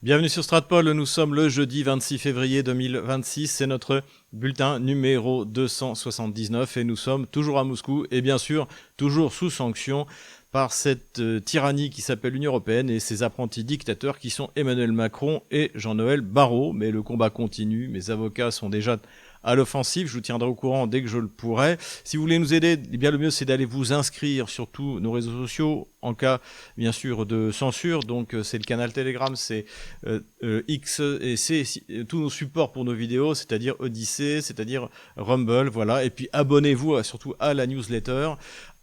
Bienvenue sur Stratpol, nous sommes le jeudi 26 février 2026, c'est notre bulletin numéro 279 et nous sommes toujours à Moscou et bien sûr toujours sous sanction par cette tyrannie qui s'appelle l'Union Européenne et ses apprentis dictateurs qui sont Emmanuel Macron et Jean-Noël Barrot. Mais le combat continue, mes avocats sont déjà à l'offensive, je vous tiendrai au courant dès que je le pourrai. Si vous voulez nous aider, eh bien le mieux c'est d'aller vous inscrire sur tous nos réseaux sociaux en cas bien sûr de censure. Donc c'est le canal Telegram, c'est X et c'est tous nos supports pour nos vidéos, c'est-à-dire Odyssey, c'est-à-dire Rumble, voilà. Et puis abonnez-vous surtout à la newsletter,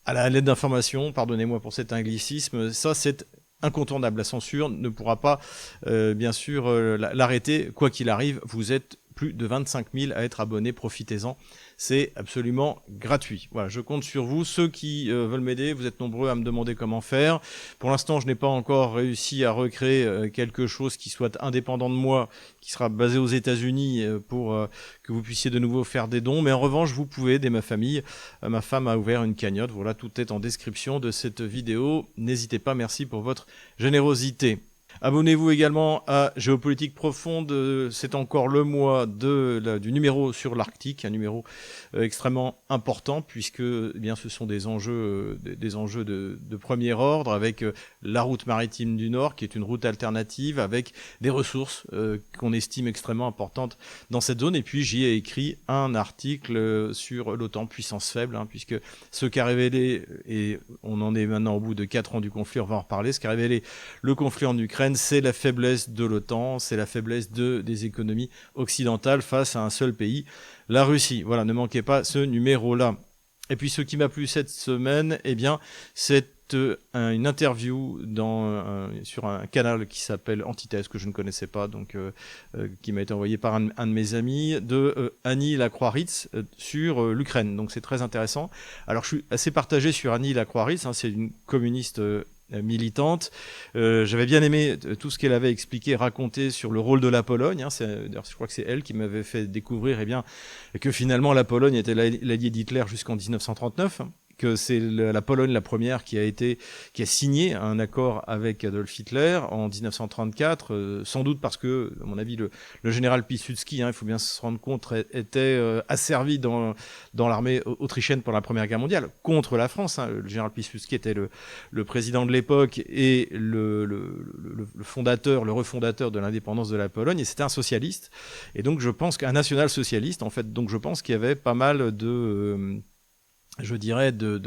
à la lettre d'information, pardonnez-moi pour cet anglicisme, ça c'est incontournable. La censure ne pourra pas bien sûr l'arrêter, quoi qu'il arrive, vous êtes plus de 25 000 à être abonnés, profitez-en, c'est absolument gratuit. Voilà, je compte sur vous, ceux qui veulent m'aider, vous êtes nombreux à me demander comment faire. Pour l'instant, je n'ai pas encore réussi à recréer quelque chose qui soit indépendant de moi, qui sera basé aux États-Unis pour que vous puissiez de nouveau faire des dons, mais en revanche, vous pouvez aider ma famille. Ma femme a ouvert une cagnotte, voilà, tout est en description de cette vidéo. N'hésitez pas, merci pour votre générosité. Abonnez-vous également à Géopolitique Profonde, c'est encore le mois du numéro sur l'Arctique, un numéro extrêmement important puisque eh bien, ce sont des enjeux de premier ordre avec la route maritime du Nord qui est une route alternative avec des ressources qu'on estime extrêmement importantes dans cette zone et puis j'y ai écrit un article sur l'OTAN, puissance faible, puisque ce qu'a révélé, et on en est maintenant au bout de 4 ans du conflit, on va en reparler, ce qu'a révélé le conflit en Ukraine, c'est la faiblesse de l'OTAN, c'est la faiblesse des économies occidentales face à un seul pays, la Russie. Voilà, ne manquez pas ce numéro-là. Et puis ce qui m'a plu cette semaine, eh bien, c'est une interview sur un canal qui s'appelle Antithèse, que je ne connaissais pas, donc qui m'a été envoyé par un de mes amis, de Annie Lacroix-Ritz sur l'Ukraine. Donc c'est très intéressant. Alors je suis assez partagé sur Annie Lacroix-Ritz, c'est une communiste militante. J'avais bien aimé tout ce qu'elle avait expliqué, raconté sur le rôle de la Pologne. D'ailleurs, je crois que c'est elle qui m'avait fait découvrir que finalement la Pologne était l'allié d'Hitler jusqu'en 1939. Que c'est la Pologne la première qui a signé un accord avec Adolf Hitler en 1934, sans doute parce que, à mon avis, le général Piłsudski, il faut bien se rendre compte, était asservi dans l'armée autrichienne pendant la Première Guerre mondiale, contre la France. Le général Piłsudski était le président de l'époque et le fondateur, le refondateur de l'indépendance de la Pologne, et c'était un socialiste. Et donc je pense qu'un national-socialiste, en fait, donc je pense qu'il y avait pas mal de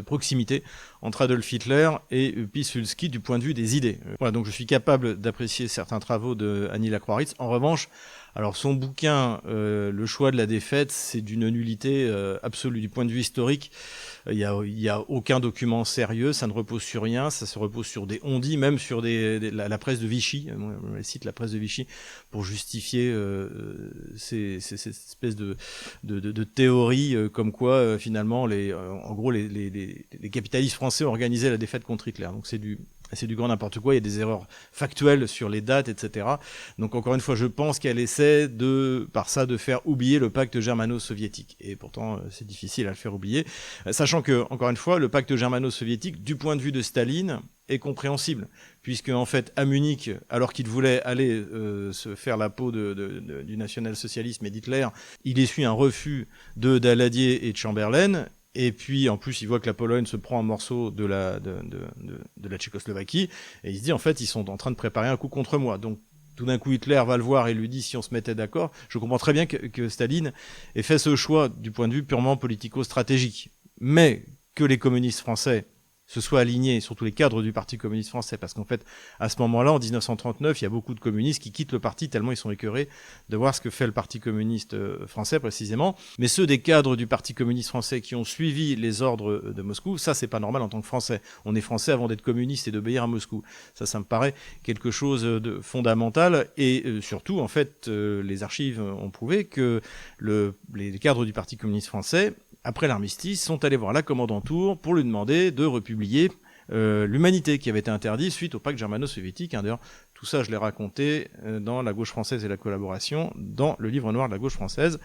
proximité entre Adolf Hitler et Piłsudski du point de vue des idées. Voilà, donc je suis capable d'apprécier certains travaux de Annie Lacroix-Ritz. En revanche, alors son bouquin, Le choix de la défaite, c'est d'une nullité absolue. Du point de vue historique, il y a aucun document sérieux, ça ne repose sur rien, ça se repose sur des on-dit, même sur la presse de Vichy, on cite la presse de Vichy, pour justifier cette espèce de théorie comme quoi finalement en gros les capitalistes français ont organisé la défaite contre Hitler. Donc c'est du grand n'importe quoi, il y a des erreurs factuelles sur les dates, etc. Donc encore une fois, je pense qu'elle essaie par ça de faire oublier le pacte germano-soviétique. Et pourtant, c'est difficile à le faire oublier. Sachant que, encore une fois, le pacte germano-soviétique, du point de vue de Staline, est compréhensible. Puisque, en fait, à Munich, alors qu'il voulait aller se faire la peau du national-socialisme et d'Hitler, il essuie un refus de Daladier et de Chamberlain. Et puis, en plus, il voit que la Pologne se prend en morceaux de la Tchécoslovaquie, et il se dit, en fait, ils sont en train de préparer un coup contre moi. Donc, tout d'un coup, Hitler va le voir et lui dit, si on se mettait d'accord, je comprends très bien que Staline ait fait ce choix du point de vue purement politico-stratégique. Mais que les communistes français se soient alignés, surtout les cadres du Parti communiste français, parce qu'en fait, à ce moment-là, en 1939, il y a beaucoup de communistes qui quittent le parti tellement ils sont écœurés de voir ce que fait le Parti communiste français, précisément. Mais ceux des cadres du Parti communiste français qui ont suivi les ordres de Moscou, ça, c'est pas normal en tant que Français. On est Français avant d'être communiste et d'obéir à Moscou. Ça me paraît quelque chose de fondamental. Et surtout, en fait, les archives ont prouvé que les cadres du Parti communiste français, après l'armistice, sont allés voir la commandanture pour lui demander de republier l'Humanité, qui avait été interdit suite au pacte germano-soviétique. D'ailleurs, tout ça, je l'ai raconté dans La gauche française et la collaboration, dans le livre noir de la gauche française.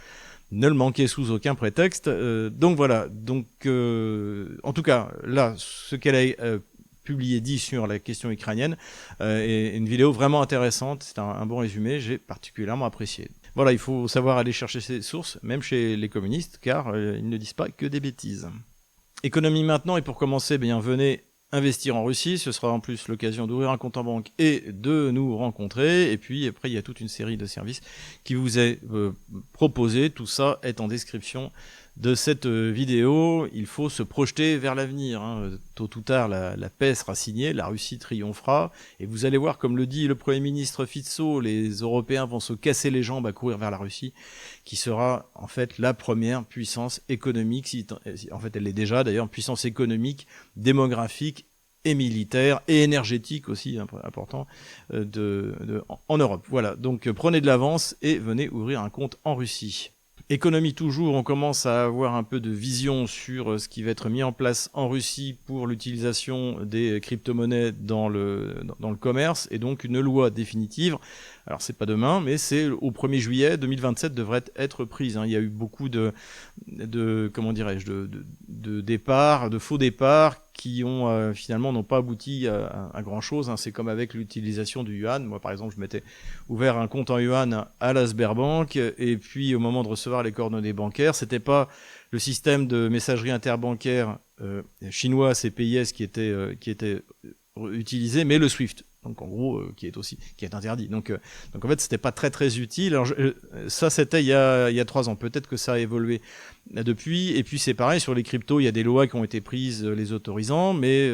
Ne le manquez sous aucun prétexte. Donc voilà. Donc, en tout cas, là, ce qu'elle a publié dit sur la question ukrainienne, et une vidéo vraiment intéressante, c'est un bon résumé, j'ai particulièrement apprécié. Voilà, il faut savoir aller chercher ses sources, même chez les communistes, car ils ne disent pas que des bêtises. Économie maintenant, et pour commencer, bien venez investir en Russie, ce sera en plus l'occasion d'ouvrir un compte en banque et de nous rencontrer, et puis après il y a toute une série de services qui vous est proposé, tout ça est en description de cette vidéo. Il faut se projeter vers l'avenir, hein. Tôt ou tard la paix sera signée, la Russie triomphera, et vous allez voir, comme le dit le Premier ministre Fico, les Européens vont se casser les jambes à courir vers la Russie, qui sera en fait la première puissance économique, en fait elle l'est déjà d'ailleurs, puissance économique, démographique et militaire et énergétique aussi, important, en Europe. Voilà, donc prenez de l'avance et venez ouvrir un compte en Russie. Économie toujours, on commence à avoir un peu de vision sur ce qui va être mis en place en Russie pour l'utilisation des crypto-monnaies dans le commerce, et donc une loi définitive. Alors c'est pas demain, mais c'est au 1er juillet 2027 devrait être prise, hein. Il y a eu beaucoup de comment dirais-je, de départs, de faux départs qui ont finalement n'ont pas abouti à grand chose, hein. C'est comme avec l'utilisation du yuan. Moi par exemple, je m'étais ouvert un compte en yuan à la Sberbank, et puis au moment de recevoir les coordonnées bancaires, c'était pas le système de messagerie interbancaire chinois CPIS qui était utilisé, mais le SWIFT. Donc en gros, qui est interdit. Donc en fait, c'était pas très utile. Alors ça, c'était il y a 3 ans. Peut-être que ça a évolué depuis. Et puis c'est pareil sur les cryptos. Il y a des lois qui ont été prises les autorisant, mais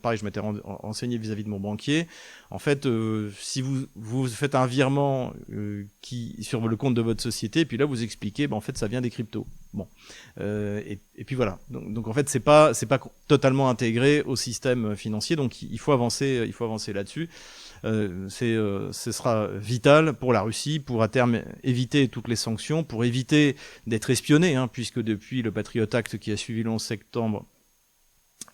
pareil, je m'étais renseigné vis-à-vis de mon banquier. En fait, si vous faites un virement sur le compte de votre société, puis là vous expliquez, en fait, ça vient des cryptos. Bon, et puis voilà. Donc en fait, c'est pas totalement intégré au système financier. Donc il faut avancer là-dessus. Ce sera vital pour la Russie, pour à terme éviter toutes les sanctions, pour éviter d'être espionné, hein, puisque depuis le Patriot Act qui a suivi le 11 septembre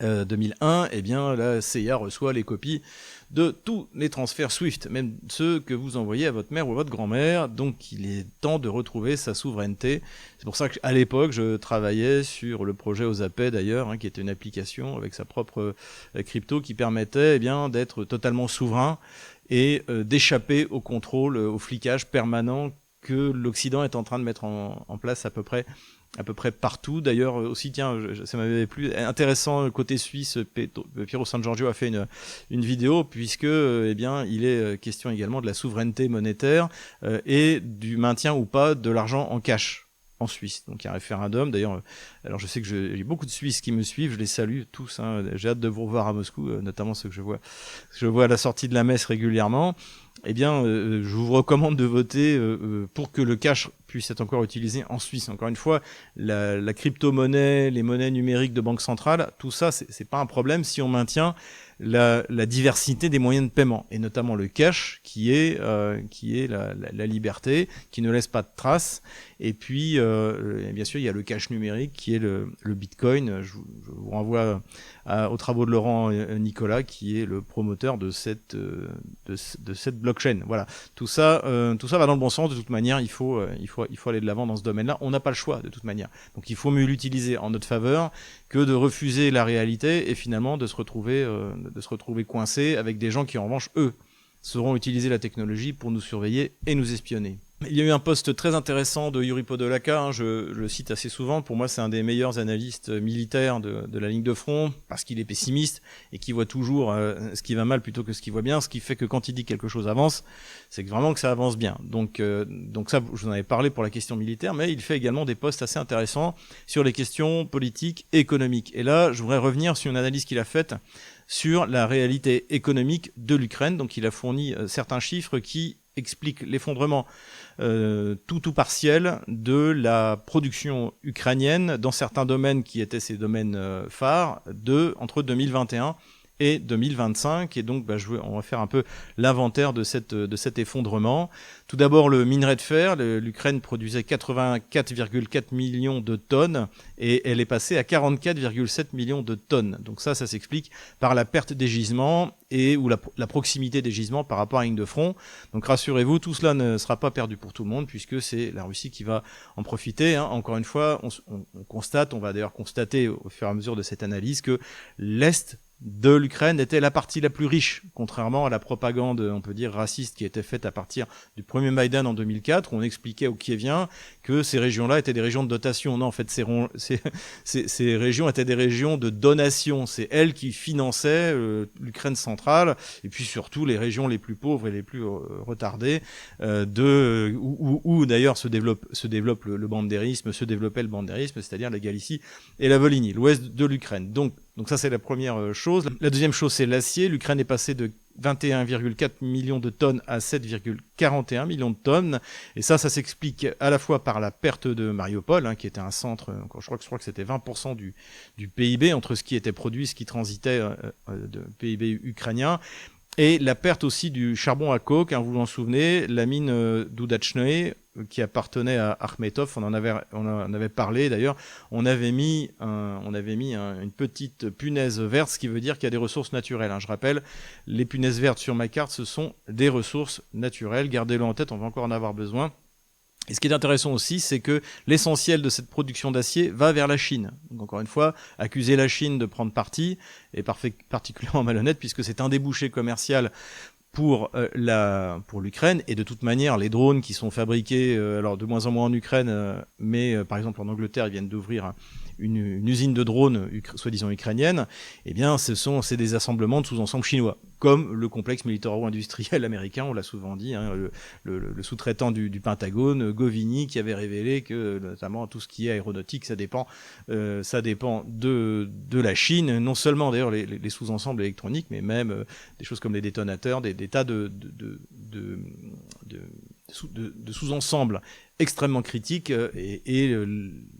2001, eh bien la CIA reçoit les copies de tous les transferts SWIFT, même ceux que vous envoyez à votre mère ou à votre grand-mère. Donc il est temps de retrouver sa souveraineté. C'est pour ça qu'à l'époque je travaillais sur le projet Ozapay d'ailleurs, hein, qui était une application avec sa propre crypto qui permettait d'être totalement souverain et d'échapper au contrôle, au flicage permanent que l'Occident est en train de mettre en place à peu près partout. D'ailleurs aussi, tiens, ça m'avait plu, intéressant côté suisse, Piero San Giorgio a fait une vidéo, puisque il est question également de la souveraineté monétaire et du maintien ou pas de l'argent en cash en Suisse. Donc il y a un référendum. D'ailleurs, alors je sais que j'ai beaucoup de Suisses qui me suivent, je les salue tous, hein. J'ai hâte de vous revoir à Moscou, notamment ceux que je vois à la sortie de la messe régulièrement. Je vous recommande de voter pour que le cash puisse être encore utilisé en Suisse. Encore une fois, la crypto-monnaie, les monnaies numériques de banque centrale, tout ça, c'est pas un problème si on maintient la diversité des moyens de paiement, et notamment le cash qui est la liberté, qui ne laisse pas de traces. Et puis bien sûr il y a le cash numérique qui est le Bitcoin. Je vous renvoie aux travaux de Laurent Nicolas, qui est le promoteur de cette blockchain. Voilà, tout ça va dans le bon sens. De toute manière, il faut aller de l'avant dans ce domaine-là. On n'a pas le choix de toute manière. Donc il faut mieux l'utiliser en notre faveur que de refuser la réalité et finalement de se retrouver coincé avec des gens qui en revanche eux sauront utiliser la technologie pour nous surveiller et nous espionner. Il y a eu un post très intéressant de Yuri Podolaka, hein, je le cite assez souvent. Pour moi, c'est un des meilleurs analystes militaires de la ligne de front, parce qu'il est pessimiste et qu'il voit toujours ce qui va mal plutôt que ce qui va bien, ce qui fait que quand il dit que quelque chose avance, c'est que vraiment que ça avance bien. Donc ça, je vous en avais parlé pour la question militaire, mais il fait également des posts assez intéressants sur les questions politiques et économiques. Et là, je voudrais revenir sur une analyse qu'il a faite sur la réalité économique de l'Ukraine. Donc il a fourni certains chiffres qui expliquent l'effondrement tout partiel de la production ukrainienne dans certains domaines qui étaient ses domaines phares entre 2021 et 2025. Et donc on va faire un peu l'inventaire de cet effondrement. Tout d'abord, le minerai de fer. L'Ukraine produisait 84,4 millions de tonnes et elle est passée à 44,7 millions de tonnes. Donc ça s'explique par la perte des gisements ou la proximité des gisements par rapport à la ligne de front. Donc rassurez-vous, tout cela ne sera pas perdu pour tout le monde, puisque c'est la Russie qui va en profiter, hein. Encore une fois, on va d'ailleurs constater au fur et à mesure de cette analyse que l'Est de l'Ukraine était la partie la plus riche, contrairement à la propagande, on peut dire, raciste qui était faite à partir du premier Maïdan en 2004, où on expliquait aux Kieviens que ces régions-là étaient des régions de dotation. Non, en fait, ces régions étaient des régions de donation. C'est elles qui finançaient l'Ukraine centrale, et puis surtout les régions les plus pauvres et les plus retardées, où d'ailleurs se développe le bandérisme, se développait le bandérisme, c'est-à-dire la Galicie et la Volhynie, l'ouest de l'Ukraine. Donc ça, c'est la première chose. La deuxième chose, c'est l'acier. L'Ukraine est passée de 21,4 millions de tonnes à 7,41 millions de tonnes. Et ça s'explique à la fois par la perte de Mariupol, qui était un centre, je crois que c'était 20% du PIB, entre ce qui était produit, ce qui transitait de PIB ukrainien. Et la perte aussi du charbon à coke, vous vous en souvenez, la mine d'Udachnoe, qui appartenait à Akhmetov, on en avait parlé d'ailleurs, on avait mis une petite punaise verte, ce qui veut dire qu'il y a des ressources naturelles. Je rappelle, les punaises vertes sur ma carte, ce sont des ressources naturelles, gardez-le en tête, on va encore en avoir besoin. Et ce qui est intéressant aussi, c'est que l'essentiel de cette production d'acier va vers la Chine. Donc encore une fois, accuser la Chine de prendre parti est particulièrement malhonnête, puisque c'est un débouché commercial pour l'Ukraine, et de toute manière les drones qui sont fabriqués alors de moins en moins en Ukraine, mais par exemple en Angleterre ils viennent d'ouvrir une usine de drones soi-disant ukrainienne, eh bien c'est des assemblements de sous-ensembles chinois, comme le complexe militaro-industriel américain, on l'a souvent dit, le sous-traitant du Pentagone, Govini, qui avait révélé que notamment tout ce qui est aéronautique, ça dépend de la Chine, non seulement d'ailleurs les sous-ensembles électroniques, mais même des choses comme les détonateurs, des tas de sous-ensembles extrêmement critiques, et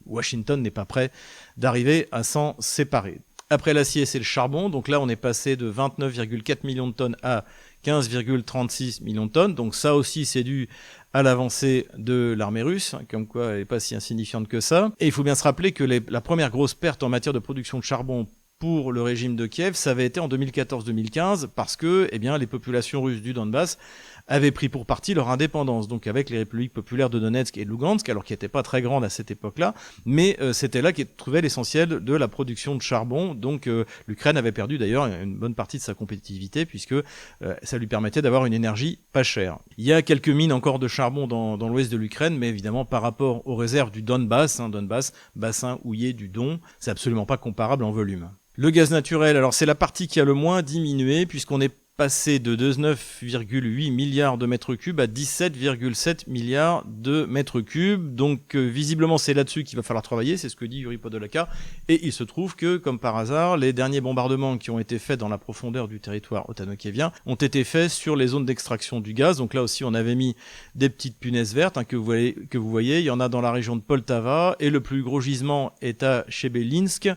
Washington n'est pas prêt d'arriver à s'en séparer. Après l'acier, c'est le charbon. Donc là, on est passé de 29,4 millions de tonnes à 15,36 millions de tonnes. Donc ça aussi, c'est dû à l'avancée de l'armée russe, comme quoi elle n'est pas si insignifiante que ça. Et il faut bien se rappeler que la première grosse perte en matière de production de charbon pour le régime de Kiev, ça avait été en 2014-2015, parce que les populations russes du Donbass avaient pris pour partie leur indépendance, donc avec les républiques populaires de Donetsk et de Lugansk, alors qui n'étaient pas très grandes à cette époque-là, mais c'était là qu'est trouvé l'essentiel de la production de charbon. Donc l'Ukraine avait perdu d'ailleurs une bonne partie de sa compétitivité, puisque ça lui permettait d'avoir une énergie pas chère. Il y a quelques mines encore de charbon dans l'ouest de l'Ukraine, mais évidemment par rapport aux réserves du Donbass, Donbass, bassin houillé du Don, c'est absolument pas comparable en volume. Le gaz naturel, alors c'est la partie qui a le moins diminué, puisqu'on est passé de 19,8 milliards de mètres cubes à 17,7 milliards de mètres cubes. Donc visiblement c'est là-dessus qu'il va falloir travailler, c'est ce que dit Yuri Podolaka. Et il se trouve que, comme par hasard, les derniers bombardements qui ont été faits dans la profondeur du territoire ottano-kievien ont été faits sur les zones d'extraction du gaz. Donc là aussi on avait mis des petites punaises vertes que vous voyez. Il y en a dans la région de Poltava, et le plus gros gisement est à Chebelinsk.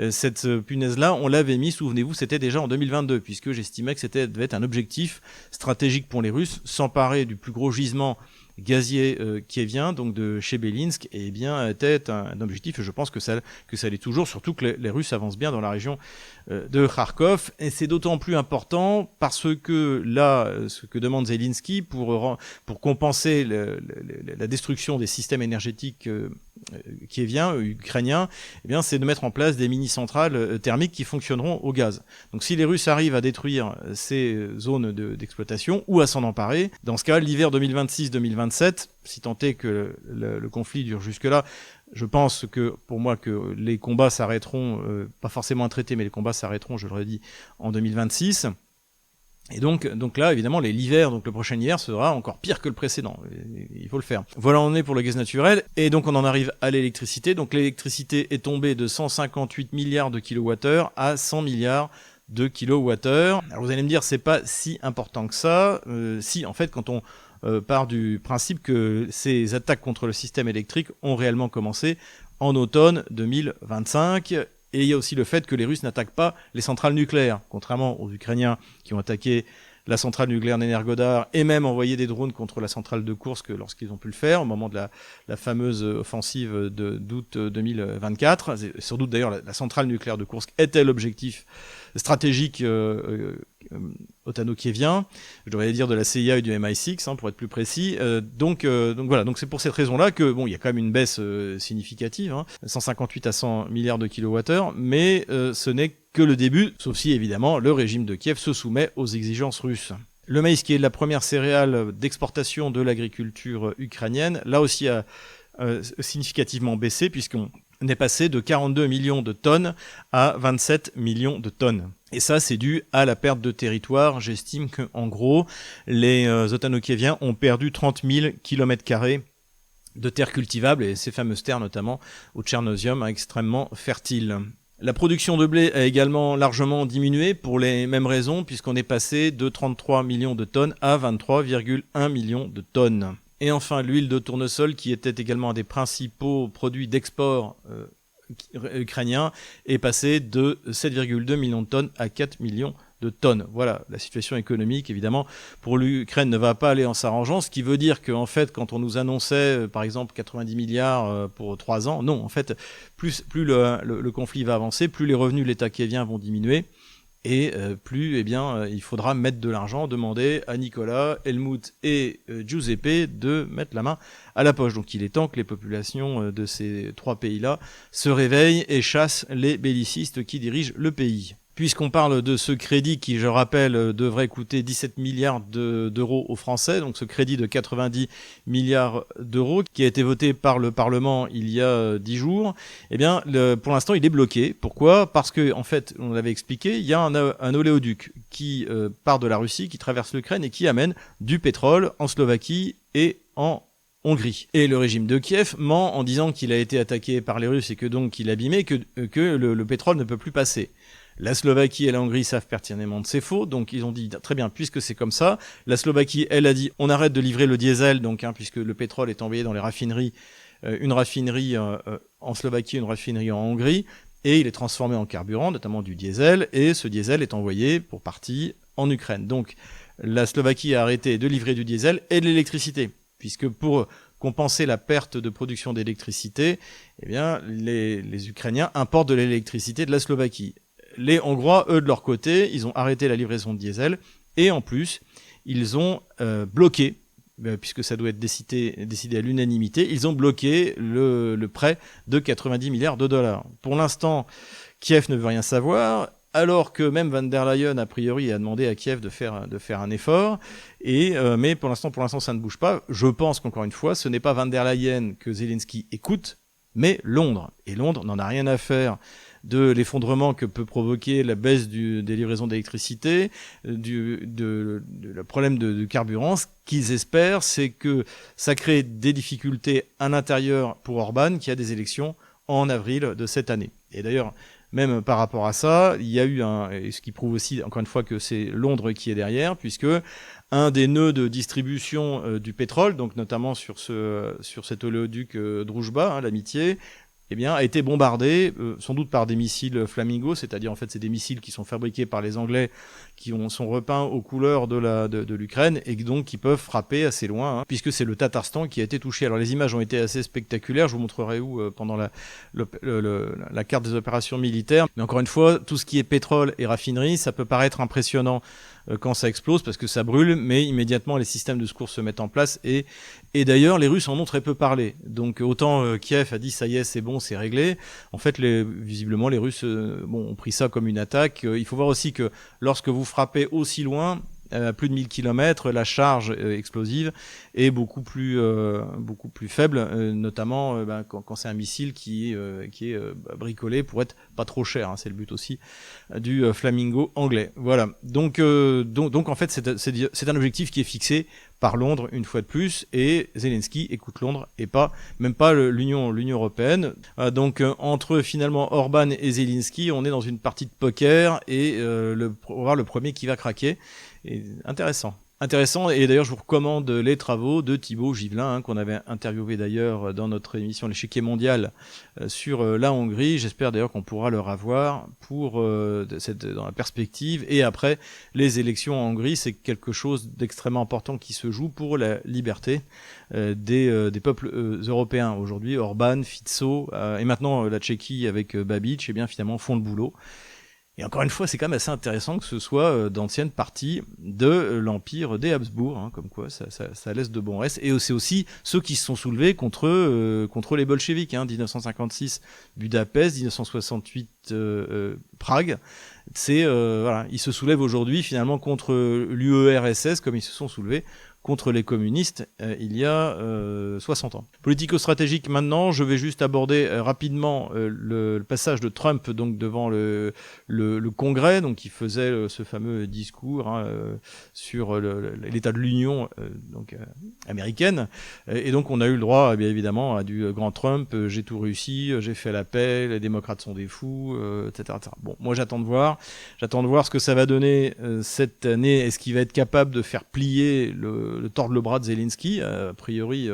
Cette punaise-là, on l'avait mis, souvenez-vous, c'était déjà en 2022, puisque j'estimais que c'était devait être un objectif stratégique pour les Russes, s'emparer du plus gros gisement gazier kievien, donc de Chebelinsk, et était un objectif, et je pense que ça l'est toujours, surtout que les Russes avancent bien dans la région de Kharkov, et c'est d'autant plus important parce que là, ce que demande Zelensky pour compenser la destruction des systèmes énergétiques kieviens, ukrainiens, c'est de mettre en place des mini-centrales thermiques qui fonctionneront au gaz. Donc si les Russes arrivent à détruire ces zones d'exploitation ou à s'en emparer, dans ce cas, l'hiver 2026-2027, si tant est que le conflit dure jusque-là, je pense que, pour moi, que les combats s'arrêteront, pas forcément un traité, mais les combats s'arrêteront, je le redis, en 2026. Et donc là, évidemment, l'hiver, donc le prochain hiver, sera encore pire que le précédent. Il faut le faire. Voilà, on est pour le gaz naturel. Et donc, on en arrive à l'électricité. Donc, l'électricité est tombée de 158 milliards de kilowattheures à 100 milliards de kilowattheures. Alors, vous allez me dire, c'est pas si important que ça. Si, en fait, quand on part du principe que ces attaques contre le système électrique ont réellement commencé en automne 2025. Et il y a aussi le fait que les Russes n'attaquent pas les centrales nucléaires, contrairement aux Ukrainiens qui ont attaqué la centrale nucléaire d'Energodar et même envoyé des drones contre la centrale de Koursk lorsqu'ils ont pu le faire, au moment de la fameuse offensive d'août 2024. Sans doute d'ailleurs la centrale nucléaire de Koursk était l'objectif stratégique ottano-kievien, je devrais dire de la CIA et du MI6 pour être plus précis. Donc voilà, donc c'est pour cette raison-là que il y a quand même une baisse significative, 158 à 100 milliards de kilowattheures, mais ce n'est que le début, sauf si évidemment le régime de Kiev se soumet aux exigences russes. Le maïs, qui est la première céréale d'exportation de l'agriculture ukrainienne, là aussi a significativement baissé, puisqu'on est passé de 42 millions de tonnes à 27 millions de tonnes. Et ça, c'est dû à la perte de territoire. J'estime qu'en gros, les Otanokieviens ont perdu 30 000 km² de terres cultivables, et ces fameuses terres notamment au Tchernosium extrêmement fertiles. La production de blé a également largement diminué pour les mêmes raisons, puisqu'on est passé de 33 millions de tonnes à 23,1 millions de tonnes. Et enfin, l'huile de tournesol, qui était également un des principaux produits d'export ukrainien, est passé de 7,2 millions de tonnes à 4 millions de tonnes. Voilà, la situation économique, évidemment, pour l'Ukraine ne va pas aller en s'arrangeant, ce qui veut dire qu'en fait, quand on nous annonçait, par exemple, 90 milliards pour 3 ans, non, en fait, plus le conflit va avancer, plus les revenus de l'État kievien vont diminuer, et plus il faudra mettre de l'argent, demander à Nicolas, Helmut et Giuseppe de mettre la main à la poche. Donc il est temps que les populations de ces 3 pays-là se réveillent et chassent les bellicistes qui dirigent le pays. Puisqu'on parle de ce crédit qui, je rappelle, devrait coûter 17 milliards d'euros aux Français, donc ce crédit de 90 milliards d'euros qui a été voté par le Parlement il y a 10 jours, eh bien, pour l'instant, il est bloqué. Pourquoi ? Parce que, en fait, on l'avait expliqué, il y a un oléoduc qui part de la Russie, qui traverse l'Ukraine et qui amène du pétrole en Slovaquie et en Hongrie. Et le régime de Kiev ment en disant qu'il a été attaqué par les Russes et que donc il est abîmé, que le pétrole ne peut plus passer. La Slovaquie et la Hongrie savent pertinemment que c'est faux, donc ils ont dit très bien, puisque c'est comme ça. La Slovaquie, elle, a dit on arrête de livrer le diesel, donc puisque le pétrole est envoyé dans les raffineries, une raffinerie en Slovaquie, une raffinerie en Hongrie, et il est transformé en carburant, notamment du diesel, et ce diesel est envoyé pour partie en Ukraine. Donc la Slovaquie a arrêté de livrer du diesel et de l'électricité, puisque pour compenser la perte de production d'électricité, eh bien les Ukrainiens importent de l'électricité de la Slovaquie. Les Hongrois, eux, de leur côté, ils ont arrêté la livraison de diesel et en plus, ils ont bloqué, puisque ça doit être décidé à l'unanimité, ils ont bloqué le prêt de 90 milliards de dollars. Pour l'instant, Kiev ne veut rien savoir, alors que même Van der Leyen, a priori, a demandé à Kiev de faire un effort, mais pour l'instant, ça ne bouge pas. Je pense qu'encore une fois, ce n'est pas Van der Leyen que Zelensky écoute, mais Londres. Et Londres n'en a rien à faire de l'effondrement que peut provoquer la baisse des livraisons d'électricité, le problème de carburant. Ce qu'ils espèrent, c'est que ça crée des difficultés à l'intérieur pour Orban, qui a des élections en avril de cette année. Et d'ailleurs, même par rapport à ça, il y a eu ce qui prouve aussi, encore une fois, que c'est Londres qui est derrière, puisque un des nœuds de distribution du pétrole, donc notamment sur cet oléoduc Druzhba, l'Amitié, eh bien, a été bombardé, sans doute par des missiles Flamingo, c'est-à-dire en fait c'est des missiles qui sont fabriqués par les Anglais, qui sont repeints aux couleurs de l'Ukraine et donc qui peuvent frapper assez loin, puisque c'est le Tatarstan qui a été touché. Alors les images ont été assez spectaculaires, je vous montrerai où pendant la carte des opérations militaires. Mais encore une fois, tout ce qui est pétrole et raffinerie, ça peut paraître impressionnant quand ça explose parce que ça brûle, mais immédiatement les systèmes de secours se mettent en place et d'ailleurs les Russes en ont très peu parlé. Donc autant Kiev a dit ça y est, c'est bon, c'est réglé. En fait, visiblement les Russes ont pris ça comme une attaque. Il faut voir aussi que lorsque vous frappez aussi loin, à plus de 1000 km, la charge explosive est beaucoup plus faible, notamment quand c'est un missile qui est bricolé pour être pas trop cher. C'est le but aussi du Flamingo anglais. Voilà. Donc en fait, c'est un objectif qui est fixé par Londres une fois de plus, et Zelensky écoute Londres et même pas l'Union européenne. Donc entre finalement Orban et Zelensky, on est dans une partie de poker et on va voir le premier qui va craquer. Et intéressant, et d'ailleurs je vous recommande les travaux de Thibaut Givelin, qu'on avait interviewé d'ailleurs dans notre émission L'échiquier mondial sur la Hongrie. J'espère d'ailleurs qu'on pourra le revoir dans la perspective. Et après, les élections en Hongrie, c'est quelque chose d'extrêmement important qui se joue pour la liberté des peuples européens. Aujourd'hui, Orban, Fico et maintenant la Tchéquie avec Babiš, finalement font le boulot. Et encore une fois, c'est quand même assez intéressant que ce soit d'anciennes parties de l'empire des Habsbourg, hein, comme quoi ça laisse de bons restes. Et c'est aussi ceux qui se sont soulevés contre les bolcheviks, hein, 1956 Budapest, 1968 Prague. Voilà, ils se soulèvent aujourd'hui finalement contre l'URSS comme ils se sont soulevés contre les communistes il y a 60 ans. Politico-stratégique maintenant, je vais juste aborder rapidement le passage de Trump donc devant le Congrès, donc qui faisait ce fameux discours sur l'état de l'Union américaine. Et donc on a eu le droit, bien évidemment, à du grand Trump, j'ai tout réussi, j'ai fait la paix, les démocrates sont des fous, etc., etc. Bon, moi j'attends de voir ce que ça va donner cette année. Est-ce qu'il va être capable de faire plier le tordre le bras de Zelensky? A priori,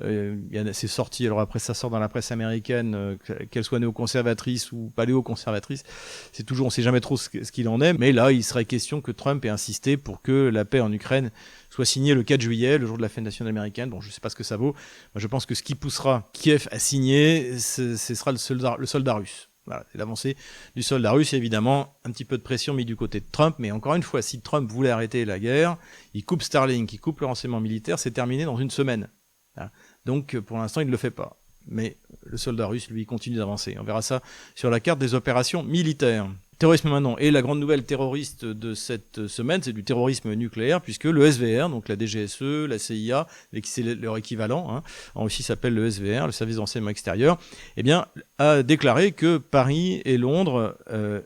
c'est sorti. Alors après, ça sort dans la presse américaine, qu'elle soit néoconservatrice ou paléoconservatrice. C'est toujours, on sait jamais trop ce qu'il en est. Mais là, il serait question que Trump ait insisté pour que la paix en Ukraine soit signée le 4 juillet, le jour de la fête nationale américaine. Bon, je sais pas ce que ça vaut. Moi, je pense que ce qui poussera Kiev à signer, ce sera le soldat russe. Voilà, c'est l'avancée du soldat russe, évidemment, un petit peu de pression mise du côté de Trump, mais encore une fois, si Trump voulait arrêter la guerre, il coupe Starlink, il coupe le renseignement militaire, c'est terminé dans une semaine. Voilà. Donc, pour l'instant, il ne le fait pas. Mais le soldat russe, lui, continue d'avancer. On verra ça sur la carte des opérations militaires. Terrorisme maintenant. Et la grande nouvelle terroriste de cette semaine, c'est du terrorisme nucléaire, puisque le SVR, donc la DGSE, la CIA, c'est leur équivalent, hein, en Russie s'appelle le SVR, le service de renseignement extérieur, eh bien, a déclaré que Paris et Londres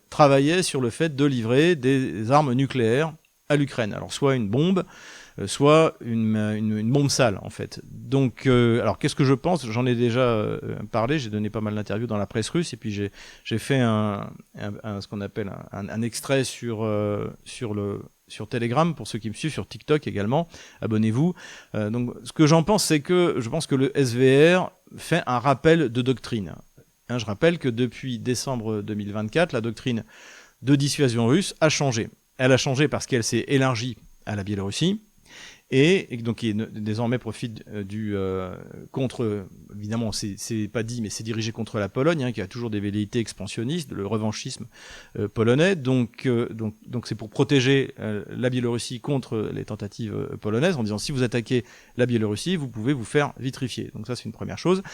travaillaient sur le fait de livrer des armes nucléaires à l'Ukraine. Alors, soit une bombe, soit une bombe sale, en fait. Donc, alors qu'est-ce que je pense? J'en ai déjà parlé, j'ai donné pas mal d'interviews dans la presse russe, et puis j'ai fait ce qu'on appelle un extrait sur Telegram, pour ceux qui me suivent, sur TikTok également, abonnez-vous. Donc, ce que j'en pense, c'est que je pense que le SVR fait un rappel de doctrine. Hein, je rappelle que depuis décembre 2024, la doctrine de dissuasion russe a changé. Elle a changé parce qu'elle s'est élargie à la Biélorussie, et donc qui désormais profite contre, évidemment c'est pas dit, mais c'est dirigé contre la Pologne, hein, qui a toujours des velléités expansionnistes, le revanchisme polonais, donc c'est pour protéger la Biélorussie contre les tentatives polonaises, en disant si vous attaquez la Biélorussie, vous pouvez vous faire vitrifier. Donc ça, c'est une première chose.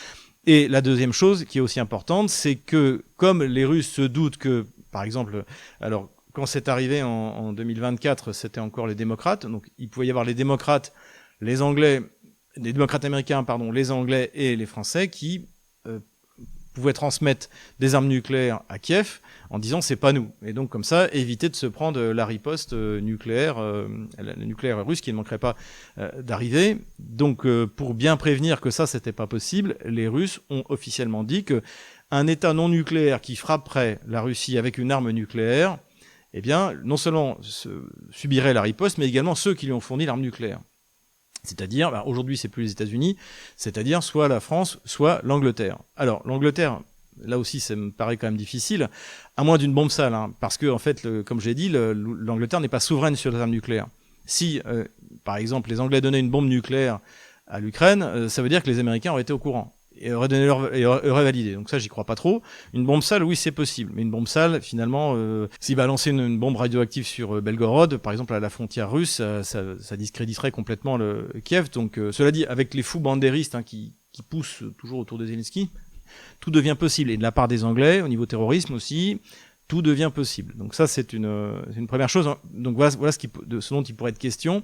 Et la deuxième chose qui est aussi importante, c'est que comme les Russes se doutent que, par exemple, alors quand c'est arrivé en 2024, c'était encore les démocrates. Donc, il pouvait y avoir les démocrates, les démocrates américains, les Anglais et les Français qui pouvaient transmettre des armes nucléaires à Kiev en disant c'est pas nous. Et donc, comme ça, éviter de se prendre la riposte nucléaire, le nucléaire russe qui ne manquerait pas d'arriver. Donc, pour bien prévenir que ça, c'était pas possible, les Russes ont officiellement dit que un État non nucléaire qui frapperait la Russie avec une arme nucléaire, eh bien, non seulement subirait la riposte, mais également ceux qui lui ont fourni l'arme nucléaire. C'est-à-dire, aujourd'hui, c'est plus les États-Unis, c'est-à-dire soit la France, soit l'Angleterre. Alors, l'Angleterre, là aussi, ça me paraît quand même difficile, à moins d'une bombe sale, hein, parce que, en fait, comme j'ai dit, l'Angleterre n'est pas souveraine sur les armes nucléaires. Si, par exemple, les Anglais donnaient une bombe nucléaire à l'Ukraine, ça veut dire que les Américains auraient été au courant. Et aurait validé. Donc ça, j'y crois pas trop. Une bombe sale, oui, c'est possible. Mais une bombe sale, finalement, s'il va lancer une bombe radioactive sur Belgorod, par exemple, à la frontière russe, ça discréditerait complètement le Kiev. Donc, cela dit, avec les fous bandéristes qui poussent toujours autour de Zelensky, tout devient possible. Et de la part des Anglais, au niveau terrorisme aussi, tout devient possible. Donc ça, c'est une première chose. Donc voilà ce dont il pourrait être question.